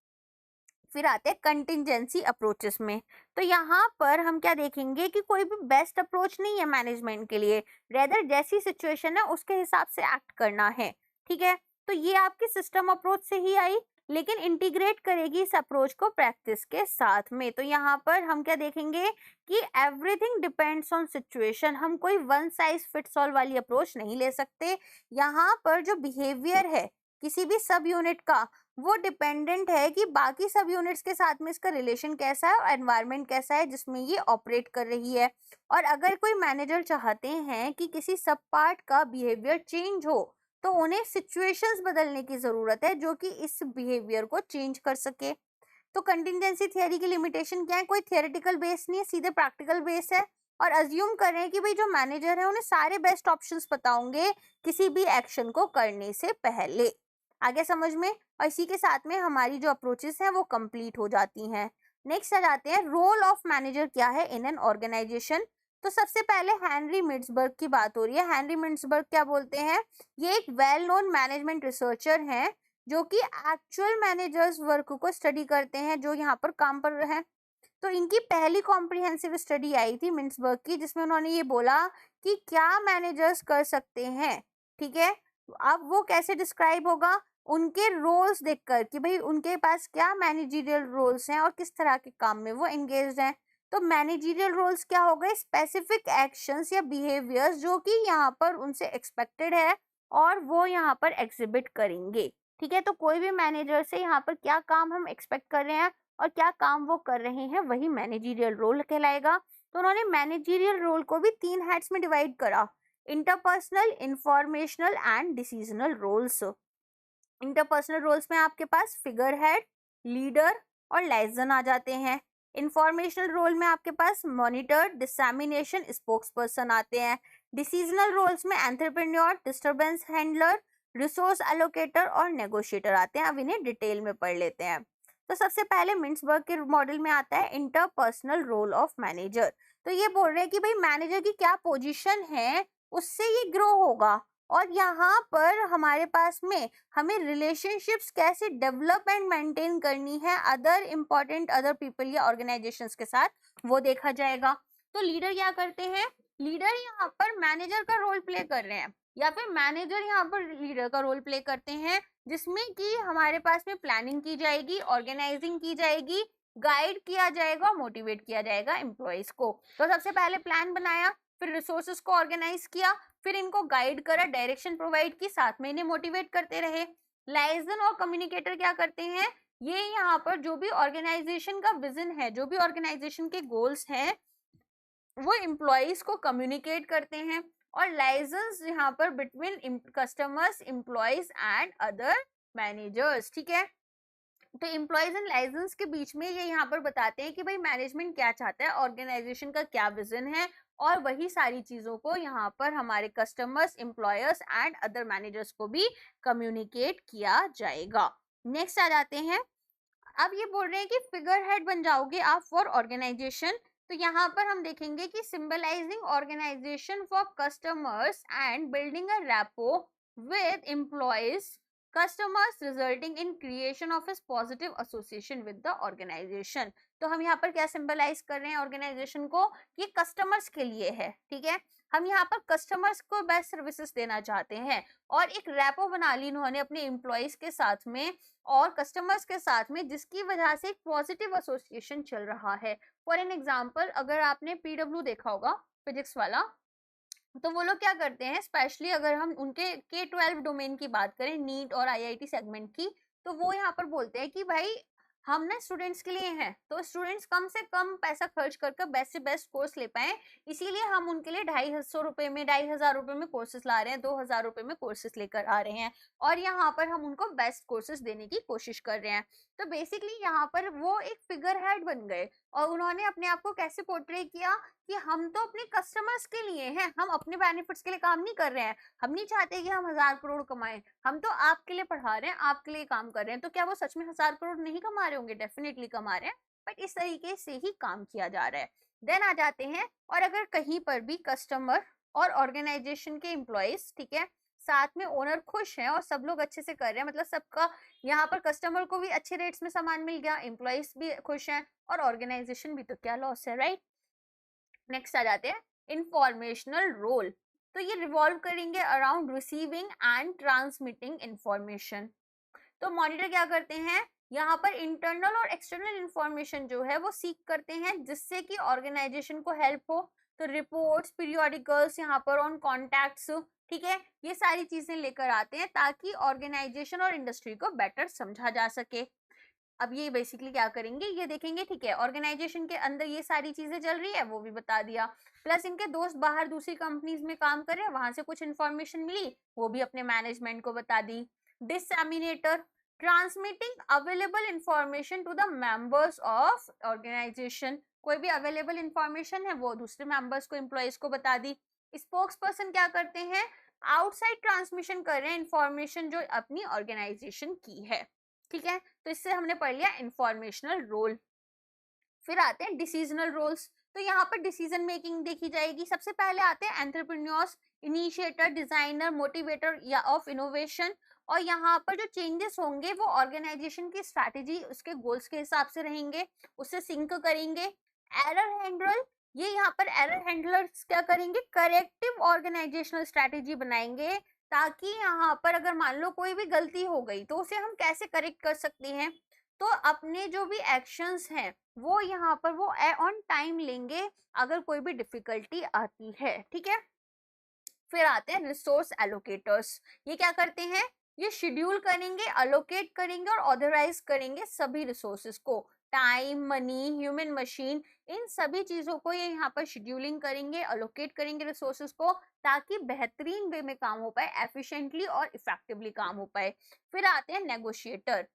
फिर आते हैं कंटिंजेंसी अप्रोचेस में। तो यहाँ पर हम क्या देखेंगे कि कोई भी बेस्ट अप्रोच नहीं है मैनेजमेंट के लिए, रेदर जैसी सिचुएशन है उसके हिसाब से एक्ट करना है। ठीक है, तो ये आपकी सिस्टम अप्रोच से ही आई, लेकिन इंटीग्रेट करेगी इस अप्रोच को प्रैक्टिस के साथ में। तो यहाँ पर हम क्या देखेंगे कि एवरीथिंग डिपेंड्स ऑन सिचुएशन, हम कोई वन साइज फिट्स ऑल वाली अप्रोच नहीं ले सकते। यहाँ पर जो बिहेवियर है किसी भी सब यूनिट का वो डिपेंडेंट है कि बाकी सब यूनिट्स के साथ में इसका रिलेशन कैसा है और एनवायरनमेंट कैसा है जिसमें ये ऑपरेट कर रही है। और अगर कोई मैनेजर चाहते हैं कि किसी सब पार्ट का बिहेवियर चेंज हो तो उन्हें सिचुएशंस बदलने की जरूरत है जो कि इस बिहेवियर को चेंज कर सके। तो कंटिंजेंसी थियरी की लिमिटेशन क्या है, कोई थियोरेटिकल बेस नहीं है, सीधे प्रैक्टिकल बेस है, और अज्यूम करें कि भाई जो मैनेजर है उन्हें सारे बेस्ट ऑप्शंस पता होंगे किसी भी एक्शन को करने से पहले। आगे समझ में, और इसी के साथ में हमारी जो अप्रोचेस हैं वो कंप्लीट हो जाती हैं। नेक्स्ट आ जाते हैं रोल ऑफ मैनेजर क्या है इन एन ऑर्गेनाइजेशन। तो सबसे पहले हेनरी मिन्सबर्ग की बात हो रही है। हेनरी मिन्सबर्ग क्या बोलते हैं, ये एक वेल नोन मैनेजमेंट रिसर्चर हैं जो कि एक्चुअल मैनेजर्स वर्क को स्टडी करते हैं जो यहाँ पर काम पर हैं। तो इनकी पहली कॉम्प्रिहेंसिव स्टडी आई थी मिन्सबर्ग की, जिसमें उन्होंने ये बोला कि क्या मैनेजर्स कर सकते हैं। ठीक है, अब वो कैसे डिस्क्राइब होगा, उनके रोल्स देखकर कि भाई उनके पास क्या मैनेजरियल रोल्स हैं और किस तरह के काम में वो एंगेज्ड हैं। तो मैनेजरियल रोल्स क्या हो गए, स्पेसिफिक एक्शंस या बिहेवियर्स जो कि यहाँ पर उनसे एक्सपेक्टेड है और वो यहाँ पर एग्जिबिट करेंगे। ठीक है, तो कोई भी मैनेजर से यहाँ पर क्या काम हम एक्सपेक्ट कर रहे हैं और क्या काम वो कर रहे हैं वही मैनेजरियल रोल कहलाएगा। तो उन्होंने मैनेजरियल रोल को भी 3 हेड्स में डिवाइड करा, interpersonal, informational and decisional roles. Interpersonal roles में आपके पास फिगर हेड, लीडर और लाइजन आ जाते हैं। इंफॉर्मेशनल रोल में आपके पास मॉनिटर, डिसैमिनेशन, स्पोक्स पर्सन आते हैं। डिसीजनल रोल्स में entrepreneur, disturbance handler, resource allocator और नेगोशिएटर आते हैं। अब इन्हें डिटेल में पढ़ लेते हैं। तो सबसे पहले मिन्सबर्ग के मॉडल में आता है इंटरपर्सनल रोल ऑफ मैनेजर। तो ये बोल रहे हैं कि भाई मैनेजर की क्या पोजीशन है उससे ये ग्रो होगा, और यहाँ पर हमारे पास में हमें रिलेशनशिप्स कैसे डेवलप एंड मेंटेन करनी है अदर पीपल या ऑर्गेनाइजेशंस के साथ, वो देखा जाएगा। तो लीडर क्या करते हैं, लीडर यहाँ पर मैनेजर का रोल प्ले कर रहे हैं या फिर मैनेजर यहाँ पर लीडर का रोल प्ले करते हैं, जिसमें कि हमारे पास में प्लानिंग की जाएगी, ऑर्गेनाइजिंग की जाएगी, गाइड किया जाएगा, मोटिवेट किया जाएगा एम्प्लॉयज को। तो सबसे पहले प्लान बनाया, फिर रिसोर्सेस को ऑर्गेनाइज किया, फिर इनको गाइड करा, डायरेक्शन प्रोवाइड की, साथ में इन्हें मोटिवेट करते रहे। लाइजन और कम्युनिकेटर क्या करते हैं, ये यहाँ पर जो भी ऑर्गेनाइजेशन का विजन है, जो भी ऑर्गेनाइजेशन के गोल्स हैं, वो एम्प्लॉयज को कम्युनिकेट करते हैं। और लाइसेंस यहाँ पर between customers, employees and other managers. ठीक है, तो एम्प्लॉयज एंड लाइसेंस के बीच में ये यहाँ पर बताते हैं कि भाई मैनेजमेंट क्या चाहता है, ऑर्गेनाइजेशन का क्या विजन है, और वही सारी चीजों को यहाँ पर हमारे customers, employers and other managers को भी कम्युनिकेट किया जाएगा। नेक्स्ट आ जाते हैं, अब ये बोल रहे हैं कि फिगर हेड बन जाओगे आप फॉर ऑर्गेनाइजेशन। तो यहाँ पर हम देखेंगे कि symbolising organisation for customers and building a rapport with employees customers resulting in creation of इस positive association with the organisation. तो हम यहाँ पर क्या सिंबलाइज कर रहे हैं ऑर्गेनाइजेशन को, ये कस्टमर्स के लिए है। ठीक है, हम यहाँ पर कस्टमर्स को बेस्ट सर्विसेज देना चाहते हैं और एक रैपो बना ली इन्होंने अपने एम्प्लॉयज के साथ में और कस्टमर्स के साथ में, जिसकी वजह से एक पॉजिटिव एसोसिएशन चल रहा है। फॉर एन एग्जांपल, अगर आपने पीडब्ल्यू देखा होगा, फिजिक्स वाला, तो वो लोग क्या करते हैं, स्पेशली अगर हम उनके K-12 डोमेन की बात करें, नीट और IIT सेगमेंट की, तो वो यहाँ पर बोलते हैं कि भाई हम ना स्टूडेंट्स के लिए हैं, तो स्टूडेंट्स कम से कम पैसा खर्च करके बेस्ट से बेस्ट कोर्स ले पाए, इसीलिए हम उनके लिए 250 में 2500 रुपए में कोर्सेज ला रहे हैं, 2000 रुपए में कोर्सेज लेकर आ रहे हैं, और यहाँ पर हम उनको बेस्ट कोर्सेज देने की कोशिश कर रहे हैं। तो बेसिकली यहाँ पर वो एक फिगर हेड बन गए और उन्होंने अपने आप को कैसे पोर्ट्रे किया कि हम तो अपने कस्टमर्स के लिए हैं, हम अपने बेनिफिट्स के लिए काम नहीं कर रहे हैं, हम नहीं चाहते कि हम 1000 करोड़ कमाएं, हम तो आपके लिए पढ़ा रहे हैं, आपके लिए काम कर रहे हैं। तो क्या वो सच में 1000 करोड़ नहीं कमा रहे होंगे, डेफिनेटली कमा रहे हैं, बट इस तरीके से ही काम किया जा रहा है। देन आ जाते हैं, और अगर कहीं पर भी कस्टमर और ऑर्गेनाइजेशन के एम्प्लॉयज, ठीक है, साथ में ओनर खुश हैं और सब लोग अच्छे से कर रहे हैं, मतलब सबका यहाँ पर कस्टमर को भी अच्छे रेट्स में सामान मिल गया, एम्प्लॉयज भी खुश हैं और ऑर्गेनाइजेशन भी, तो क्या लॉस है, राइट। नेक्स्ट आ जाते हैं इंफॉर्मेशनल रोल। तो ये रिवॉल्व करेंगे around receiving end transmitting information. तो मॉनिटर क्या करते हैं, यहाँ पर इंटरनल और एक्सटर्नल इंफॉर्मेशन जो है वो सीख करते हैं जिससे कि ऑर्गेनाइजेशन को हेल्प हो। तो रिपोर्ट्स, पीरियोडिकल्स यहाँ पर ऑन कॉन्टैक्ट्स, ठीक है, ये सारी चीजें लेकर आते हैं ताकि ऑर्गेनाइजेशन और इंडस्ट्री को बेटर समझा जा सके। अब ये बेसिकली क्या करेंगे, ये देखेंगे, ठीक है, ऑर्गेनाइजेशन के अंदर ये सारी चीजें चल रही है, वो भी बता दिया, प्लस इनके दोस्त बाहर दूसरी कंपनीज में काम कर रहे हैं, वहां से कुछ इन्फॉर्मेशन मिली, वो भी अपने मैनेजमेंट को बता दी। Disseminator, transmitting available information to the members of organisation, कोई भी अवेलेबल इंफॉर्मेशन है वो दूसरे मेंबर्स को, एम्प्लॉयज को बता दी। स्पोक्स पर्सन क्या करते हैं, आउटसाइड ट्रांसमिशन कर रहे हैं इंफॉर्मेशन जो अपनी ऑर्गेनाइजेशन की है। ठीक है, तो इससे हमने पढ़ लिया इंफॉर्मेशनल रोल। फिर आते हैं डिसीजनल रोल्स। तो यहाँ पर डिसीजन मेकिंग देखी जाएगी। सबसे पहले आते हैं एंटरप्रेन्योर्स, इनिशिएटर, डिजाइनर, मोटिवेटर या ऑफ इनोवेशन। और यहाँ पर जो चेंजेस होंगे वो ऑर्गेनाइजेशन की स्ट्रैटेजी, उसके गोल्स के हिसाब से रहेंगे, उससे सिंक करेंगे। एरर हैंडल, ये यहाँ पर एरर हैंडलर्स क्या करेंगे, करेक्टिव ऑर्गेनाइजेशनल स्ट्रैटेजी बनाएंगे, ताकि यहाँ पर अगर मान लो कोई भी गलती हो गई तो उसे हम कैसे करेक्ट कर सकते हैं। तो अपने जो भी एक्शंस हैं वो यहाँ पर वो ऑन टाइम लेंगे अगर कोई भी डिफिकल्टी आती है, ठीक है। फिर आते हैं रिसोर्स एलोकेटर्स। ये क्या करते हैं, ये शेड्यूल करेंगे, अलोकेट करेंगे और ऑथराइज करेंगे सभी रिसोर्सेज को, टाइम, मनी, ह्यूमन, मशीन, इन सभी चीजों को ये यहाँ पर शेड्यूलिंग करेंगे, अलोकेट करेंगे रिसोर्सेज को, ताकि बेहतरीन वे में काम हो पाए, एफिशिएंटली और इफेक्टिवली काम हो पाए। फिर आते हैं नेगोशिएटर।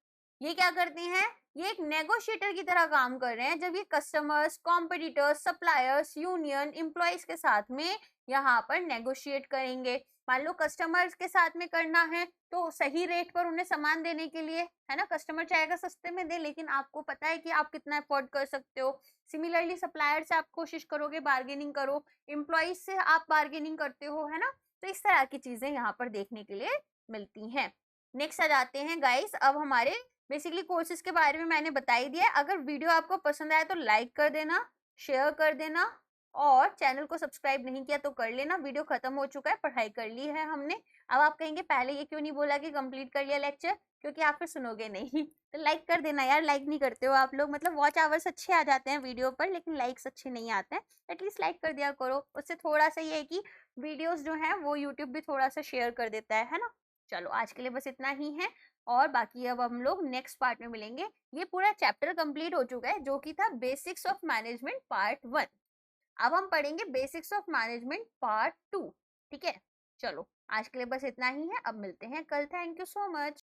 ये क्या करते हैं, ये एक नेगोशिएटर की तरह काम कर रहे हैं, जब ये customers, competitors, suppliers, union, employees के साथ में यहाँ पर नेगोशिएट करेंगे। मान लो कस्टमर्स के साथ में करना है तो सही रेट पर उन्हें सामान देने के लिए, है ना, कस्टमर चाहेगा सस्ते में दे, लेकिन आपको पता है कि आप कितना अफोर्ड कर सकते हो। सिमिलरली सप्लायर से आप कोशिश करोगे बार्गेनिंग करो, एम्प्लॉयज से आप बार्गेनिंग करते हो, है ना। तो इस तरह की चीजें यहाँ पर देखने के लिए मिलती हैं। नेक्स्ट आ जाते हैं गाइस, अब हमारे बेसिकली कोर्सेज के बारे में मैंने बता ही दिया। अगर वीडियो आपको पसंद आया तो लाइक कर देना, शेयर कर देना, और चैनल को सब्सक्राइब नहीं किया तो कर लेना। वीडियो खत्म हो चुका है, पढ़ाई कर ली है हमने। अब आप कहेंगे पहले ये क्यों नहीं बोला कि कंप्लीट कर लिया लेक्चर, क्योंकि आप फिर सुनोगे नहीं। तो लाइक कर देना यार, लाइक नहीं करते हो आप लोग। मतलब वॉच आवर्स अच्छे आ जाते हैं वीडियो पर, लेकिन लाइक्स अच्छे नहीं आते हैं। एटलीस्ट लाइक कर दिया करो, उससे थोड़ा सा ये है कि वीडियोस जो है वो यूट्यूब भी थोड़ा सा शेयर कर देता है ना। चलो आज के लिए बस इतना ही है, और बाकी अब हम लोग नेक्स्ट पार्ट में मिलेंगे। ये पूरा चैप्टर कंप्लीट हो चुका है जो कि था बेसिक्स ऑफ मैनेजमेंट पार्ट 1। अब हम पढ़ेंगे बेसिक्स ऑफ मैनेजमेंट पार्ट 2, ठीक है। चलो आज के लिए बस इतना ही है, अब मिलते हैं कल। Thank you so much.